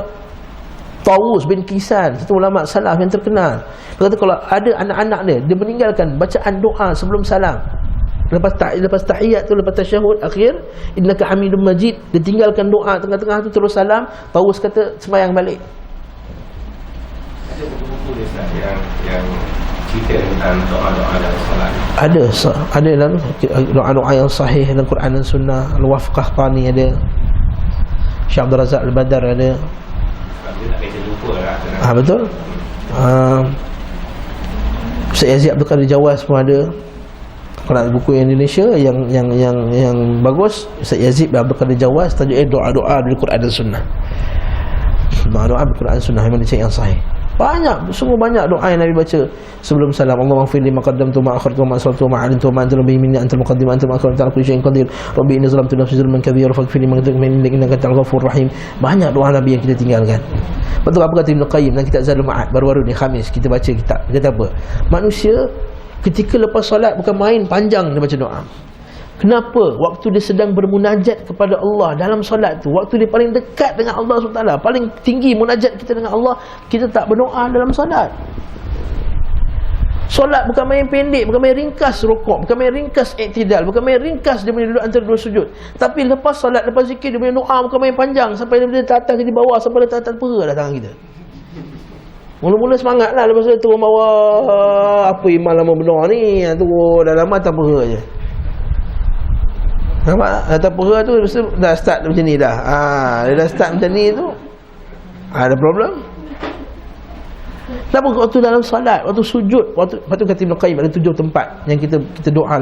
S1: Tawus bin Kisan, satu ulama salaf yang terkenal, dia kata kalau ada anak-anak dia meninggalkan bacaan doa sebelum salam, lepas tahiyat tu, lepas tasyahud akhir, innaka hamidum majid, dia tinggalkan doa tengah-tengah tu terus salam, Tawus kata sembahyang balik.
S3: Ada buku-buku yang cerita tentang doa-doa dalam solat. Ada dalam doa-doa yang sahih dalam Quran dan Sunnah. Al-Wafqah Tani ada, Syekh Abdul Razak Al-Badar ada. Dia tak kata lupa lah. Betul. Ustaz Yazid Abdul Qadir Jawaz pun ada. Kalau ada buku Indonesia yang bagus, Ustaz Yazid Abdul Qadir Jawaz, tajuknya doa-doa dari Quran dan Sunnah. Doa-doa dari Quran dan Sunnah yang mana cari yang sahih. Sungguh banyak doa yang Nabi baca sebelum salam. Allahumma ighfir li ma qaddamtu ma akhartu ma asrartu ma a'lantu ma anta rabbi minni antal muqaddim antal mu'akhir anta ala kulli shay'in qadir. Rabbi inni zalamtu nafsi zulman kabira faghfir li ma qaddamtu min innaka antal ghafurur rahim. Banyak doa Nabi yang kita tinggalkan. Betul apa kata Ibn Qayyim dalam kitab Zadul Ma'ad baru-baru ni Khamis kita baca kitab. Dia kata apa? Manusia ketika lepas solat bukan main panjang dia baca doa. Kenapa? Waktu dia sedang bermunajat kepada Allah dalam solat tu, waktu dia paling dekat dengan Allah SWT, paling tinggi munajat kita dengan Allah, kita tak berdoa dalam solat. Solat bukan main pendek, bukan main ringkas rukuk, bukan main ringkas i'tidal, bukan main ringkas dia punya duduk antara dua sujud. Tapi lepas solat, lepas zikir, dia punya doa bukan main panjang sampai dia atas, di bawah, sampai dia atas perah dah tangan kita. Mula-mula semangat lah, lepas tu turun bawah, apa iman lama berdoa ni, turun dah lama atas perah je. Nampak tak? Atas perah tu dah start macam ni dah. Dia dah start macam ni tu, ada problem. Kenapa waktu dalam solat, waktu sujud, lepas tu kata Ibn Qayyim ada 7 tempat yang kita doa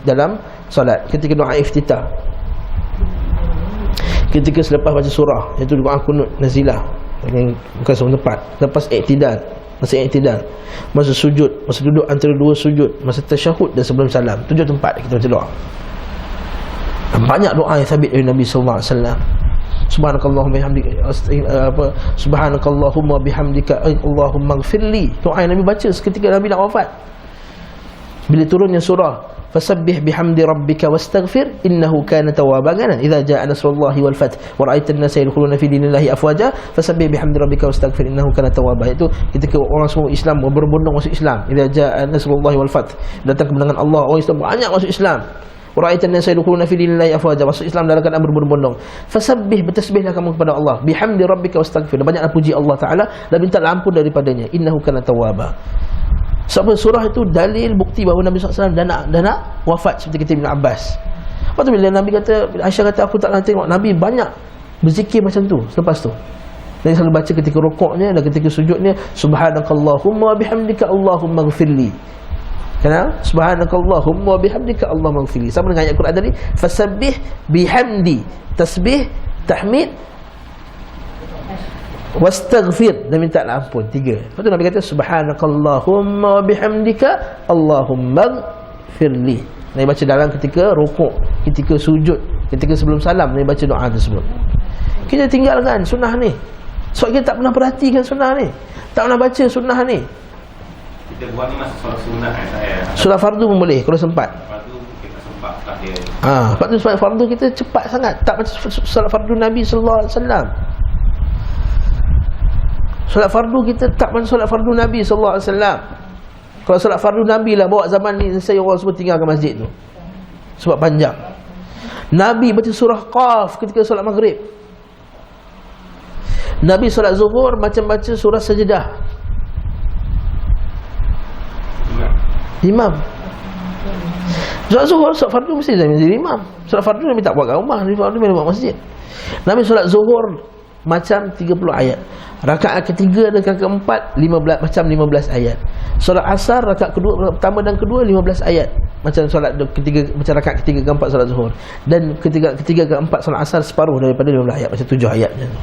S3: dalam solat. Ketika doa iftitah, ketika selepas baca surah, iaitu doa kunut nazilah, bukan semua tempat. Lepas i'tidal, masa i'tidal, masa sujud, masa duduk antara dua sujud, masa tasyahud dan sebelum salam. 7 tempat kita baca doa. Banyak doa yang sabit dari Nabi sallallahu alaihi wasallam. Subhanakallahumma bihamdika, subhanakallahumma bihamdika, Allahumma ighfirli. Doa yang Nabi baca seketika Nabi nak wafat. Bila turunnya surah fasabbih bihamdi rabbika wastaghfir innahu kana tawwaban, idza jaa nasrullahi wal fath wa ra'aita an-nasa yadkhuluna fi dinillahi afwaja fasabbih bihamdi rabbika wastaghfir innahu kana tawwaban. Itu ketika orang semua Islam berbondong masuk Islam. Idza jaa nasrullahi wal fath, datang kemenangan Allah, orang Islam banyak masuk Islam. Ra'aitan nasa yadkhuluna fi dinillahi afwaja, masuk Islam dalam keadaan berbondong-bondong. Fasabbih, bertasbihlah kamu kepada Allah, bihamdi rabbika wastaghfir, banyaklah puji Allah Taala dan mintalah ampun daripadanya, innahu kana tawwaba. Sebab surah itu dalil bukti bahawa Nabi SAW dah nak wafat, seperti kata Ibn Abbas. Lepas tu bila Nabi kata, Aisyah kata aku tak nak tengok Nabi banyak berzikir macam tu selepas tu. Dan selalu baca ketika rukuknya dan ketika sujudnya, subhanakallahumma bihamdika Allahumma ighfirli. Kenal? Subhanakallahumma bihamdika Allahumma ighfirli. Sama dengan ayat Quran tadi, fasabbih bihamdi, tasbih, tahmid, wastaghfir, dan minta ampun. 3. Lepas tu Nabi kata subhanakallahumma bihamdika Allahumma ighfirli. Nabi baca dalam ketika rukuk, ketika sujud, ketika sebelum salam, Nabi baca doa tersebut.
S1: Kita tinggalkan sunnah ni sebab kita tak pernah perhatikan sunnah ni, tak pernah baca sunnah ni.
S3: Kita buat ni masa solat sunnah saya.
S1: Solat fardu pun boleh kalau sempat.
S3: Fardu kita sempat tak dia.
S1: Lepas tu solat fardu kita cepat sangat, tak macam solat fardu Nabi sallallahu alaihi wasallam. Solat fardu kita tak macam solat fardu Nabi sallallahu alaihi wasallam. Kalau solat fardu Nabi lah bawa zaman ni, saya orang semua tinggalkan masjid tu sebab panjang. Nabi baca surah Qaf ketika solat maghrib. Nabi solat zuhur macam baca surah Sajdah. Imam. Solat zuhur, solat fardu mesti jadi imam. Solat fardu Nabi tak buat kat rumah, Nabi fardu Nabi buat masjid. Nabi solat zuhur macam 30 ayat. Rakaat ketiga dan rakaat keempat 15 macam 15 ayat. Solat asar rakaat kedua, pertama dan kedua 15 ayat. Macam solat ketiga, macam rakaat ketiga keempat solat zuhur. Dan ketiga keempat solat asar separuh daripada 15 ayat, macam 7 ayat macam tu.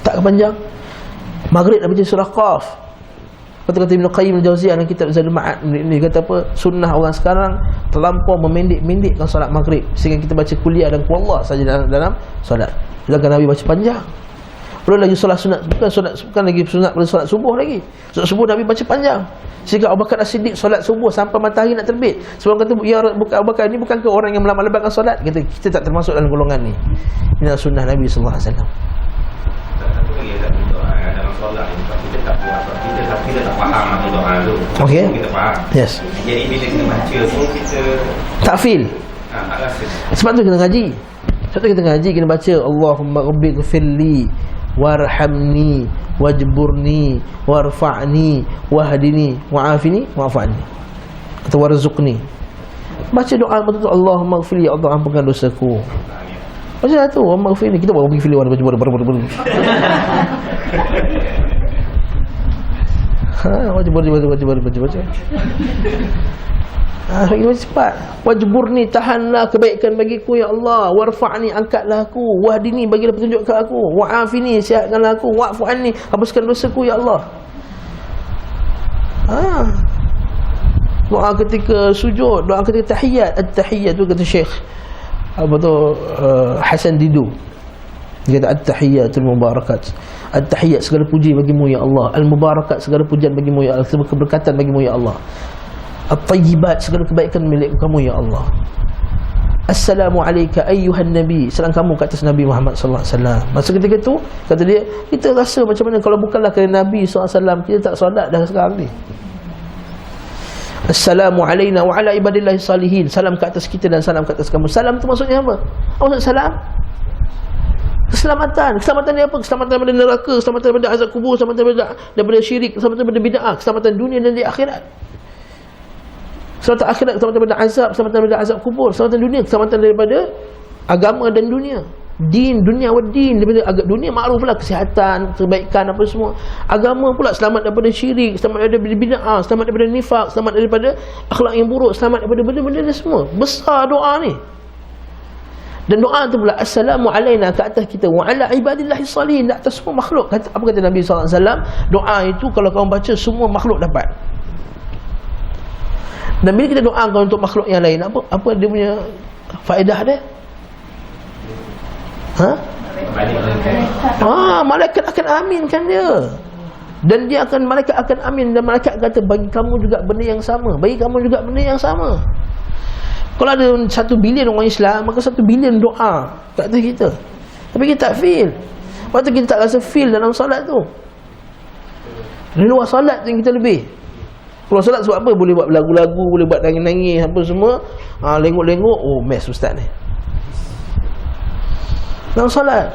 S1: Tak panjang. Maghrib dah baca surah Qaf. Kata Ibn Qayyim al-Jauziyah dalam kitab Zadul Ma'ad ni, kata apa? Sunnah orang sekarang terlampau memendek-mendekkan solat maghrib sehingga kita baca kuliah dan qul saja dalam solat. Sedangkan Nabi baca panjang. Belum lagi solat sunat, bukan lagi sunat pada solat subuh lagi. Solat subuh Nabi baca panjang. Sehingga Abu Bakar As-Siddiq solat subuh sampai matahari nak terbit. Sebab kata, ya Abu Bakar ni bukankah orang yang melambak-lambakkan solat? Kata, kita tak termasuk dalam golongan ni. Ini sunnah Nabi sallallahu alaihi wasallam.
S3: Satu lagi dalam solat ni kita tak buat, kita tak faham atau doa tu.
S1: Okey.
S3: Kita faham.
S1: Yes.
S3: Jadi bila kita baca pun kita
S1: tak feel.
S3: tak rasa.
S1: Sebab tu kita ngaji. Sebab tu kita ngaji, kena baca Allahumma rabbighfirli warhamni wajburni warfa'ni wahdini wa'afini wa'afani atau warzuqni. Baca doa betul, Allahumma ighfirli, ya Allah ampunkan dosaku. Macam dah tu, Allahumma ighfirli. Kita buat ighfirli wajbur. Wajbur. Sebab kita cepat. Wajburni, tahanlah kebaikan bagiku ya Allah. Warfa'ni, angkatlah aku. Wahdini, bagilah petunjuk ke aku. Wa'afini, sihatkanlah aku. Wa'fu anni, hapuskan dosaku ya Allah. Doa ketika sujud, doa ketika tahiyat. At-tahiyat tu kata Syekh apa tu Hasan Didu, dia kata at-tahiyatul mubarakat. At-tahiyat, segala puji bagimu ya Allah. Al-mubarakat, segala pujian bagimu ya Allah. Segala keberkatan bagimu ya Allah. At-tayyibat, segala kebaikan milik kamu ya Allah. Assalamu alayka ayyuhan nabi, salam kamu ke atas Nabi Muhammad sallallahu alaihi wasallam. Masa ketika tu kata dia, kita rasa macam mana kalau bukanlah kerana Nabi sallallahu alaihi wasallam kita tak solat dah sekarang ni. Assalamu alayna wa ala ibadillahi salihin, salam ke atas kita dan salam ke atas kamu. Salam tu maksudnya apa? Apa maksud salam? Keselamatan. Keselamatan ni apa? Keselamatan daripada neraka, keselamatan daripada azab kubur, keselamatan daripada syirik, keselamatan daripada bid'ah, keselamatan dunia dan di akhirat. Keselamatan akhirat, keselamatan daripada azab, keselamatan daripada azab kubur, keselamatan dunia, keselamatan daripada agama dan dunia. Din, dunia wa din, daripada dunia makruflah kesihatan, kebaikan apa semua. Agama pula selamat daripada syirik, selamat daripada bid'ah, selamat daripada nifak, selamat daripada akhlak yang buruk, selamat daripada benda-benda ni semua. Besar doa ni. Dan doa tu pula assalamu alaina, ke atas kita, wa ala ibadillahi salihin, ke atas semua makhluk. Apa kata Nabi sallallahu alaihi wasallam? Doa itu kalau kamu baca semua makhluk dapat. Dan bila kita doakan untuk makhluk yang lain, apa dia punya faedah dia? Malaikat akan aminkan dia. Dan dia akan, malaikat akan amin. Dan malaikat kata bagi kamu juga benda yang sama, bagi kamu juga benda yang sama. Kalau ada 1 bilion orang Islam, maka 1 bilion doa kat atas kita. Tapi kita tak feel. Lepas tu kita tak rasa feel dalam solat tu. Di luar solat tu yang kita lebih. Kalau solat sebab apa? Boleh buat lagu-lagu, boleh buat nangis-nangis apa semua. Lengok-lengok, oh mess ustaz ni. Dalam solat,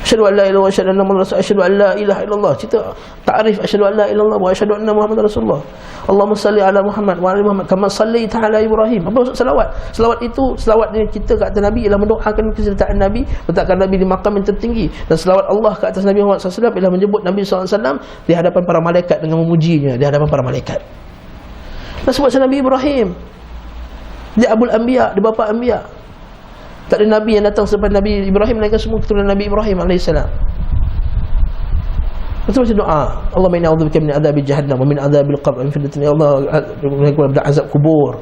S1: asyhadu an la ilaha illallah wa asyhadu anna muhammadar rasulullah, asyhadu an la ilaha illallah, cerita ta'rif asyhadu an la ilaha illallah wa asyhadu anna muhammadar rasulullah. Allahumma salli ala Muhammad wa ala Muhammad kama sallaita ala Ibrahim. Apa maksud selawat? Selawat itu, selawat kita ke atas Nabi ialah mendoakan kesertaan Nabi, letakkan Nabi di makam yang tertinggi. Dan selawat Allah ke atas Nabi Muhammad SAW ialah menyebut Nabi SAW di hadapan para malaikat dengan memujinya di hadapan para malaikat. Dan sebut Nabi Ibrahim, dia Abul Anbiya, dia bapa Anbiya. Tak ada Nabi yang datang selepas Nabi Ibrahim, melainkan semua keturunan Nabi Ibrahim AS. Betul macam doa, Allahumma inna a'udzubika min adzabi jahannam wa min adzabil qabr, ya Allah, dari azab kubur,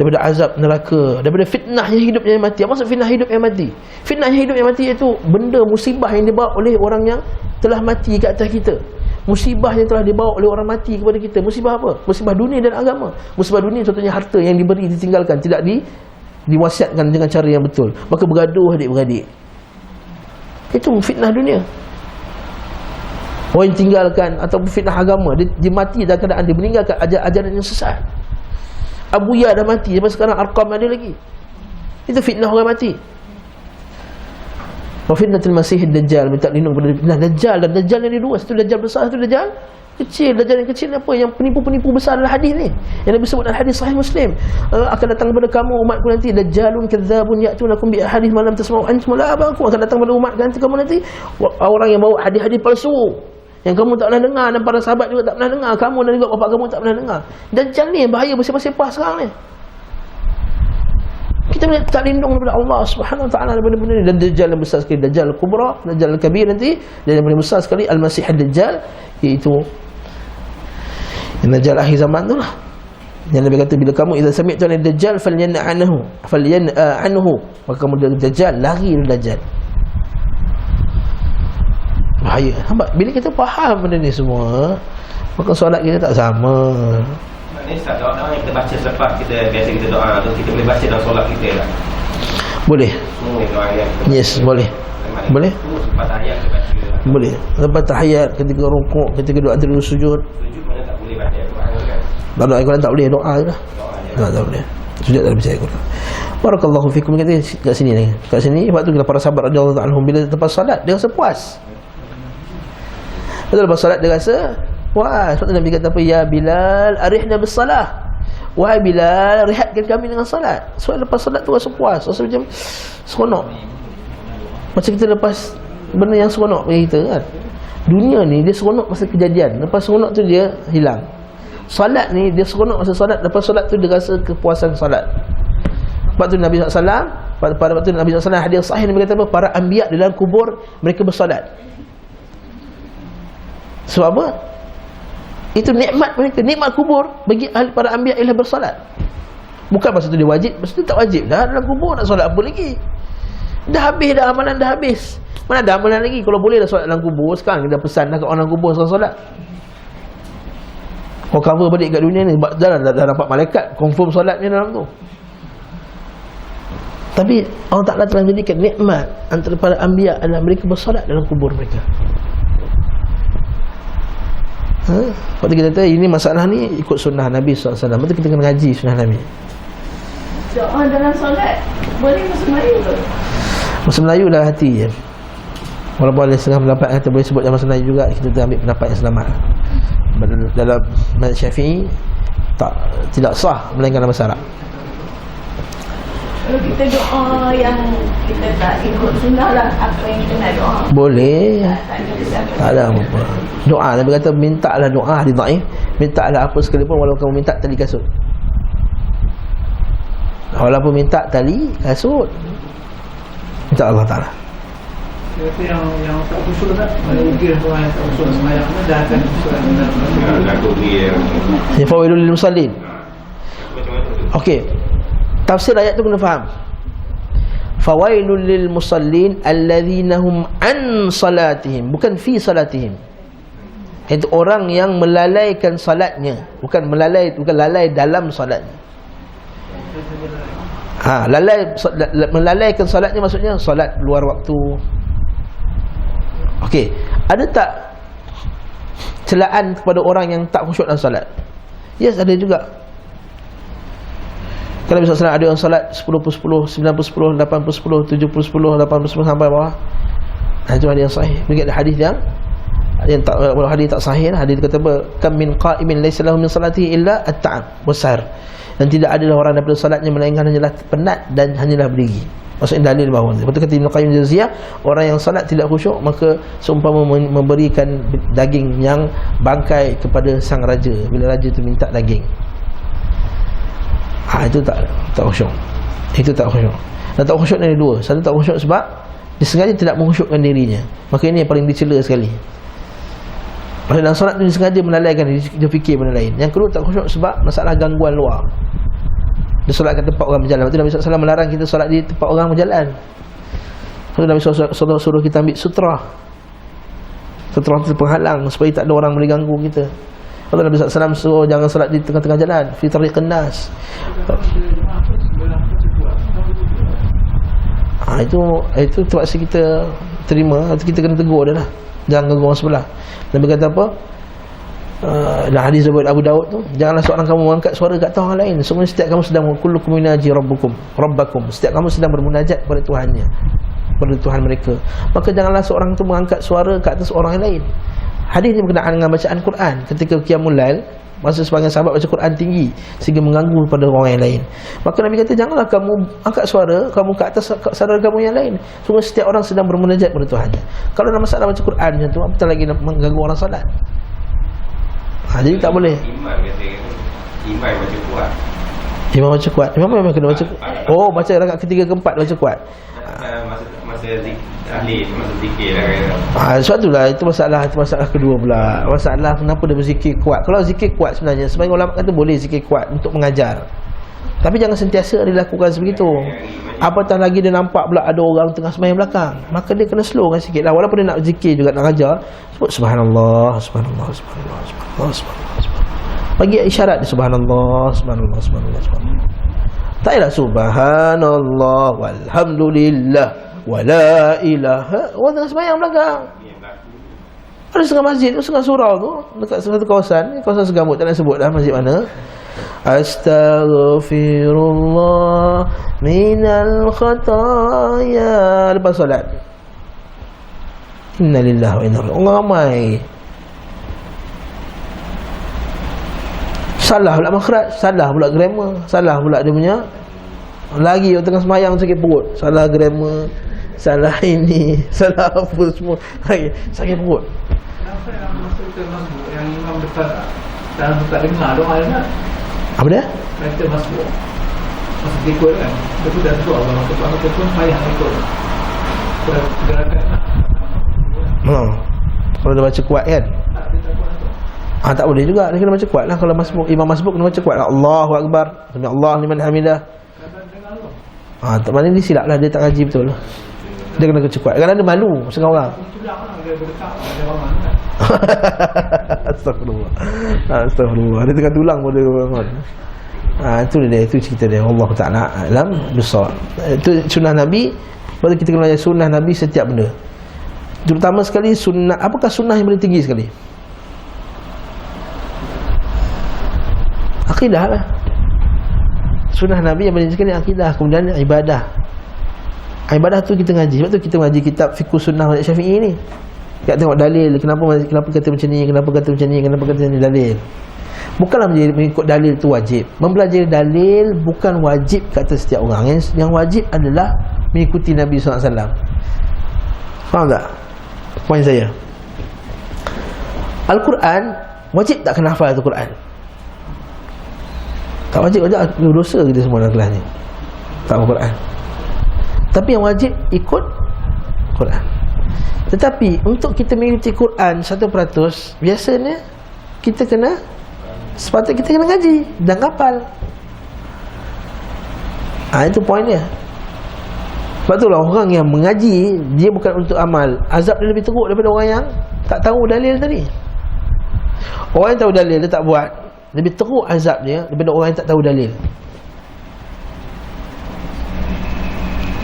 S1: daripada azab neraka, daripada fitnahnya hidup yang mati. Apa maksud fitnah hidup yang mati? Fitnah hidup yang mati iaitu benda musibah yang dibawa oleh orang yang telah mati ke atas kita. Musibah yang telah dibawa oleh orang mati kepada kita. Musibah apa? Musibah dunia dan agama. Musibah dunia contohnya harta yang diberi ditinggalkan, tidak diwasiatkan dengan cara yang betul, maka bergaduh adik-beradik. Itu fitnah dunia. Orang yang tinggalkan, ataupun fitnah agama, dia mati dalam keadaan dia meninggalkan ajaran yang sesat. Abu Ya dah mati, sampai sekarang Arqam ada lagi. Itu fitnah orang mati. Wa fitnatul Masih Dajjal, minta lindung pada fitnah Dajjal. Dan Dajjal yang ada dua, satu Dajjal besar, satu Dajjal kecil. Dajjal yang kecil ni apa? Yang penipu-penipu besar adalah hadis ni, yang Nabi sebut dalam hadis Sahih Muslim. Akan datang kepada kamu umatku nanti Dajjalun kadzabun ya'tunakum bi ahadits ma lam tasma'u antum la abakum. Akan datang kepada umat kamu nanti orang yang bawa hadis-hadis palsu yang kamu tak pernah dengar, dan para sahabat juga tak pernah dengar, kamu dan juga bapak kamu tak pernah dengar. Dajjal ni bahaya bersepah-sepah sekarang ni. Kita boleh tak lindung daripada Allah Subhanahu Wa Taala daripada benda ni. Dan Dajjal yang besar sekali, Dajjal Kubra, Dajjal Kabir nanti, dan yang paling besar sekali Al-Masih Ad-Dajjal, iaitu Dajjal akhir zaman tu lah. Yang Nabi kata, bila kamu idza sami'tu Ad-Dajjal falyan'anhu, maka kamu dari Dajjal, lari dari Dajjal. Bahaya. Nampak? Bila kita faham benda ni semua, maka solat kita tak sama.
S3: Maknanya Ustaz, doa yang kita baca selepas kita biasa kita doa tu, kita boleh baca dalam solat kita tak?
S1: Boleh.
S3: Semua doa yang
S1: Yes, boleh. Boleh.
S3: Lepas tahiyat kita baca.
S1: Boleh. Lepas tahiyat, ketika rukuk, ketika doa antara sujud.
S3: Sujud mana tak boleh baca Quran kan?
S1: Kalau Al-Quran tak boleh, doa je lah.
S3: Doa je.
S1: Tak boleh. Sujud tak boleh baca Al-Quran. Barakallahu fikum. Kata kat sini ni. Kat sini, waktu kita para sahabat radhiyallahu anhum bila lepas solat dia rasa puas. Betul, lepas solat dia rasa puas. Sebab tu Nabi kata apa? Ya Bilal, arihna bis-salah. Wahai Bilal, rehatkan kami dengan solat. Sebab lepas solat tu rasa puas, rasa macam seronok. Macam kita lepas benda yang seronok bagi kita kan. Dunia ni dia seronok masa kejadian, lepas seronok tu dia hilang. Solat ni dia seronok masa solat, lepas solat tu dia rasa kepuasan solat. Sebab tu Nabi SAW, pada waktu Nabi SAW hadis sahih Nabi kata apa? Para anbiya di dalam kubur mereka bersolat. Sebab apa? Itu nikmat mereka, nikmat kubur bagi para anbiya ialah bersolat. Bukan masa tu dia wajib, masa tu tak wajib dah dalam kubur, nak solat apa lagi? Dah habis dah, amalan dah habis. Mana ada amalan lagi? Kalau boleh dah solat dalam kubur, sekarang kita pesan dah kat orang kubur solat. Kau cover balik kat dunia ni, dah nampak malaikat confirm solat ni dalam tu. Tapi Allah Ta'ala telah menjadikan nikmat antara para anbiya adalah mereka bersolat dalam kubur mereka. Waktu kita kata ini masalah ni ikut sunnah Nabi SAW. Betul, kita kena ngaji sunnah Nabi.
S2: Doa dalam solat boleh bahasa Melayu ke?
S1: Bahasa Melayu dah hati je. Walaupun ada setengah pendapat kata boleh sebut dalam bahasa Melayu juga, kita ambil pendapat yang selamat. Dalam mazhab Syafi'i tidak sah melainkan dalam bahasa Arab.
S2: Kalau kita doa yang kita tak ikut sunnah lah, apa yang kita nak doa
S1: Boleh.
S2: tak
S1: Tak ada apa-apa. Doa Nabi kata mintalah doa hadis dhaif, mintalah apa sekalipun walaupun kamu minta tali kasut. Walaupun minta tali kasut, minta Allah Ta'ala.
S4: Itu yang tak khusyuk tak? Mana mungkin orang yang tak khusyuk semayang ni dah akan khusyuk dalam
S3: Lagu dia.
S1: Ya fawailul lil musallin. Okey. Tafsir ayat tu kena faham. Fawailul lil musallin alladzina hum an salatihim, bukan fi salatihim. Itu orang yang melalaikan salatnya, bukan lalai dalam salatnya. Melalaikan salatnya maksudnya salat luar waktu. Okey, ada tak celaan kepada orang yang tak khusyuk dalam salat? Yes, ada juga. Kalau misalnya ada yang salat 10/10, 9/10, 8/10, 7/10, 8/10 sampai bawah. Itu hadis yang sahih. Mungkin ada hadis yang tak, walau hadis tak sahih lah. Hadis kata apa? Kam min qa'imin laysa lahu min salatihi illa at-ta'ab wasar. Dan tidak adalah orang daripada salatnya melainkan hanyalah penat dan hanyalah berdiri. Maksudnya dalil bahawa betul kata Ibn Qayyim Jauziyah, orang yang salat tidak khusyuk maka seumpama memberikan daging yang bangkai kepada sang raja bila raja itu minta daging. Itu tak khusyuk. Itu tak khusyuk. Dan tak khusyuk ni dua. Satu tak khusyuk sebab dia sengaja tidak mengkhusyukkan dirinya. Maka ini yang paling dicela sekali. Maksudnya dalam solat tu dia sengaja melalaikan, dia fikir benda lain. Yang kedua tak khusyuk sebab masalah gangguan luar. Dia Dia solat kat tempat orang berjalan. Lepas tu Nabi SAW melarang kita solat di tempat orang berjalan. Lepas tu Nabi SAW suruh kita ambil sutra. Sutra itu penghalang supaya tak ada orang boleh ganggu kita. Lepas tu Nabi SAW suruh jangan solat di tengah-tengah jalan, fi tariqin nas. Itu terpaksa kita terima, atau kita kena tegur dia lah. Jangan ganggu orang sebelah. Nabi kata apa? Dalam hadis Abu Daud tu, janganlah seorang kamu mengangkat suara kat orang lain. Semua setiap kamu sedang kullukum yunaji rabbakum. Setiap kamu sedang bermunajat kepada Tuhannya, kepada Tuhan mereka. Maka janganlah seorang tu mengangkat suara ke atas orang lain. Hadis ini berkenaan dengan bacaan Quran. Ketika qiyamul lail, masa sebagian sahabat baca Quran tinggi sehingga mengganggu pada orang yang lain. Maka Nabi kata janganlah kamu angkat suara kamu ke atas saudara kamu yang lain. Semua setiap orang sedang bermunajat kepada Tuhannya. Kalau dalam masalah baca Quran macam tu, apatah lagi nak mengganggu orang solat. Jadi tak boleh.
S3: Imam kata imam baca kuat.
S1: Imam baca kuat. Imam memang kena baca. Oh, baca rakaat ketiga keempat baca kuat.
S3: Masa tahlil, masa zikir lah.
S1: Sebab itulah itu masalah kedua pula. Masalah kenapa dia berzikir kuat. Kalau zikir kuat sebenarnya sebagian ulama kata boleh zikir kuat untuk mengajar. Tapi jangan sentiasa dilakukan sebegitu. Apatah lagi dia nampak pula ada orang tengah sembahyang belakang, maka dia kena slowkan sikit lah. Walaupun dia nak zikir juga, nak ajar, sebut subhanallah, subhanallah, subhanallah, subhanallah, subhanallah. Bagi isyarat dia subhanallah, subhanallah, subhanallah, subhanallah. Tak payahlah subhanallah walhamdulillah wala ilaha. Orang tengah sembahyang belakang. Ada setengah masjid tu, setengah surau tu, dekat satu kawasan segambut, tak nak sebut dah masjid mana. Astaghfirullah minal khataya. Lepas solat, innalillahi wa inna ilaihi raji'un. Orang ramai salah pula makhraj, salah pula grammar, salah pula dia punya. Lagi tengah semayang sakit perut, salah grammar, salah ini, salah apa semua, sakit perut.
S4: Kenapa yang masa kita masuk yang imam depan dalam tak dengar dong ayat?
S1: Apa dia?
S4: Kata masuk masa ikut kan, betul dah tu Allah masuk pun payah ikut gerakan
S1: kalau dia baca kuat kan, tak boleh juga. Dia kena baca kuat lah. Kalau imam masbuk kena baca kuat lah. Allahu Akbar, sami Allah liman hamidah. Tak mana dia silap lah, dia tak ngaji betul lah. Dia kena baca kuat. Kadang-kadang dia malu setengah orang. Astagfirullah. Astagfirullah. Dia tengah tulang pada orang. Itu dia, itu cerita dia. Allah Ta'ala alam bisawab. Itu sunnah Nabi. Pada kita kena belajar sunnah Nabi setiap benda. Terutama sekali sunnah. Apakah sunnah yang paling tinggi sekali? Akidah lah. Sunnah Nabi yang paling tinggi sekali akidah. Kemudian ibadah. Ibadah tu kita ngaji. Sebab tu kita ngaji kitab Fiqh Sunnah Mazhab Syafi'i ni. Kita tengok dalil, kenapa kata macam ni, kenapa kata macam ni, kenapa kata ni, dalil. Bukanlah mengikut dalil tu wajib. Mempelajari dalil bukan wajib kata setiap orang. Yang wajib adalah mengikuti Nabi SAW. Faham tak poin saya? Al-Quran wajib tak kena hafal Al-Quran? Tak wajib, dosa kita semua dalam kelas ni tak Al-Quran. Tapi yang wajib ikut Quran. Tetapi untuk kita mengikuti Quran 100%, biasanya kita kena, sepatutnya kita kena ngaji dan hafal. Itu poin dia. Sebab itulah orang yang mengaji, dia bukan untuk amal, azab dia lebih teruk daripada orang yang tak tahu dalil tadi. Orang yang tahu dalil dia tak buat, lebih teruk azab dia daripada orang yang tak tahu dalil.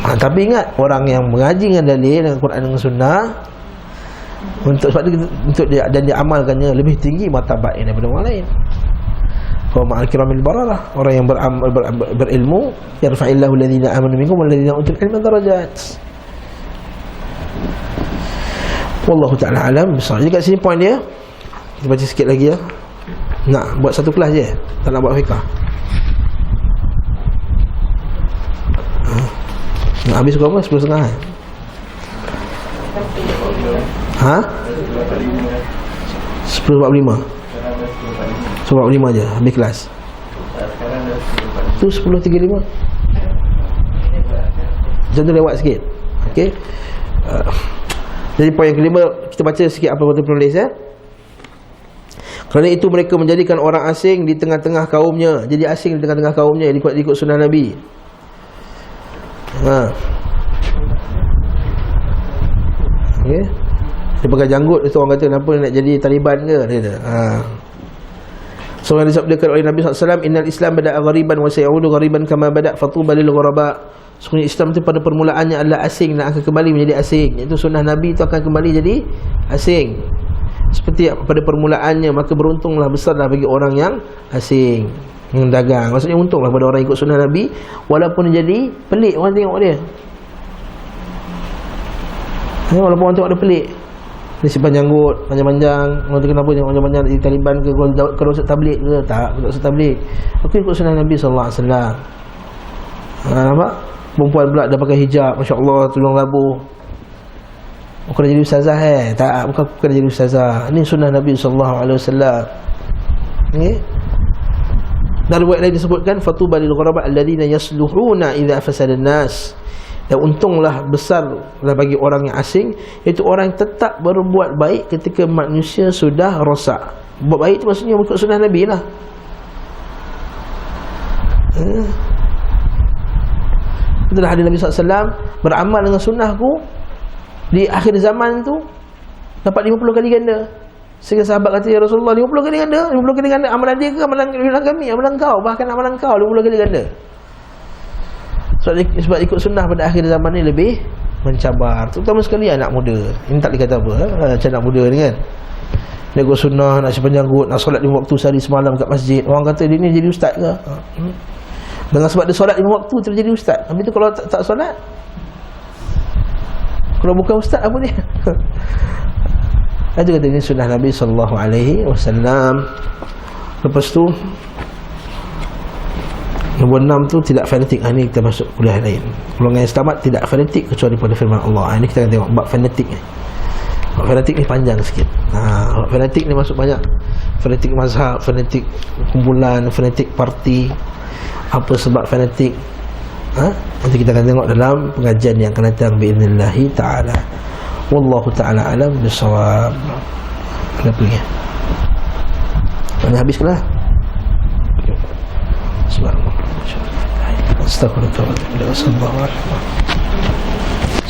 S1: Tapi ingat, orang yang mengaji dengan dalil, dengan Quran, dengan sunnah, sebab itu, untuk dia dan dia amalkannya lebih tinggi martabatnya daripada orang lain. Fa ma'al kiramil bararah, orang yang berilmu, yarfa'illahu alladhina amanu minkum walladhina utul ilma darajat. Wallahu ta'ala alam besar. Jadi kat sini poin dia. Kita baca sikit lagi ya. Nak buat satu kelas je, tak nak buat fiqh. Nak habis berapa? 10.30 kan? Ha? 10.45 10.45 je habis kelas. Tu 10.35 macam tu lewat sikit. Okay. Jadi poin yang kelima, kita baca sikit apa betul penulis ya. Kerana itu mereka menjadikan orang asing di tengah-tengah kaumnya. Jadi asing di tengah-tengah kaumnya ikut sunnah Nabi. Okay. Dia pakai janggut. Itu orang kata kenapa nak jadi Taliban ke? Dia kata so yang disabdakan oleh Nabi SAW, innal Islam bada'a ghariban wa sayaudu ghariban kama bada' fatuba lil ghuraba. Sebenarnya Islam itu pada permulaannya adalah asing dan akan kembali menjadi asing. Itu sunnah Nabi itu akan kembali jadi asing seperti pada permulaannya. Maka beruntunglah, besarlah bagi orang yang asing, yang dagang. Maksudnya untunglah pada orang ikut sunnah Nabi, walaupun jadi pelik orang tengok dia. Walaupun orang tengok dia pelik, dia simpan janggut panjang-panjang. Orang tu kenapa janggut panjang-panjang di Taliban ke? Kalau Ustaz tabligh ke? Tak, aku tak Ustaz tabligh. Aku ikut sunnah Nabi SAW. Nampak? Perempuan pula dah pakai hijab, masya-Allah, tudung labuh. Bukan jadi ustazah tak, bukan jadi ustazah. Ini sunnah Nabi SAW. Okay? Dan riwayat lain disebutkan, fatuba lil ghuraba alladhina yasluhuna idza fasada an-nas. Dan untunglah, besarlah bagi orang yang asing, iaitu orang yang tetap berbuat baik ketika manusia sudah rosak. Buat baik itu maksudnya ikut sunnah Nabi lah. Itulah hadis Nabi SAW, beramal dengan sunnahku di akhir zaman tu dapat 50 kali ganda. Sehingga sahabat kata, ya Rasulullah, 50 kali ganda? 50 kali ganda amalan dia ke amalan kami? Amalan kau, bahkan amalan kau 50 kali ganda. Sebab ikut sunnah pada akhir zaman ni lebih mencabar, terutama sekali anak muda. Ini tak dikata apa, macam anak muda ni kan, dia ikut sunnah, nak simpan janggut, nak solat 5 waktu sehari semalam kat masjid. Orang kata dia ni jadi ustaz ke? Dengan sebab dia solat 5 waktu tu jadi ustaz. Habis tu kalau tak solat, kalau bukan ustaz apa dia? Itu kata ini sunnah Nabi SAW. Lepas tu nombor 6 tu tidak fanatik. Ini kita masuk kuliah lain. Golongan yang selamat tidak fanatik kecuali pada firman Allah. Ini kita akan tengok bab fanatik ni. Bab fanatik ni panjang sikit. Bab fanatik ni masuk banyak. Fanatik mazhab, fanatik kumpulan, fanatik parti. Apa sebab fanatik? Nanti kita akan tengok dalam pengajian yang akan datang bi'idznillah ta'ala. Wallahu ta'ala alam bisawab. Kenapa ni? Mana habis kelah? Subhanallah. Astagfirullah.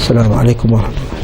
S1: Assalamualaikum warahmatullahi wabarakatuh.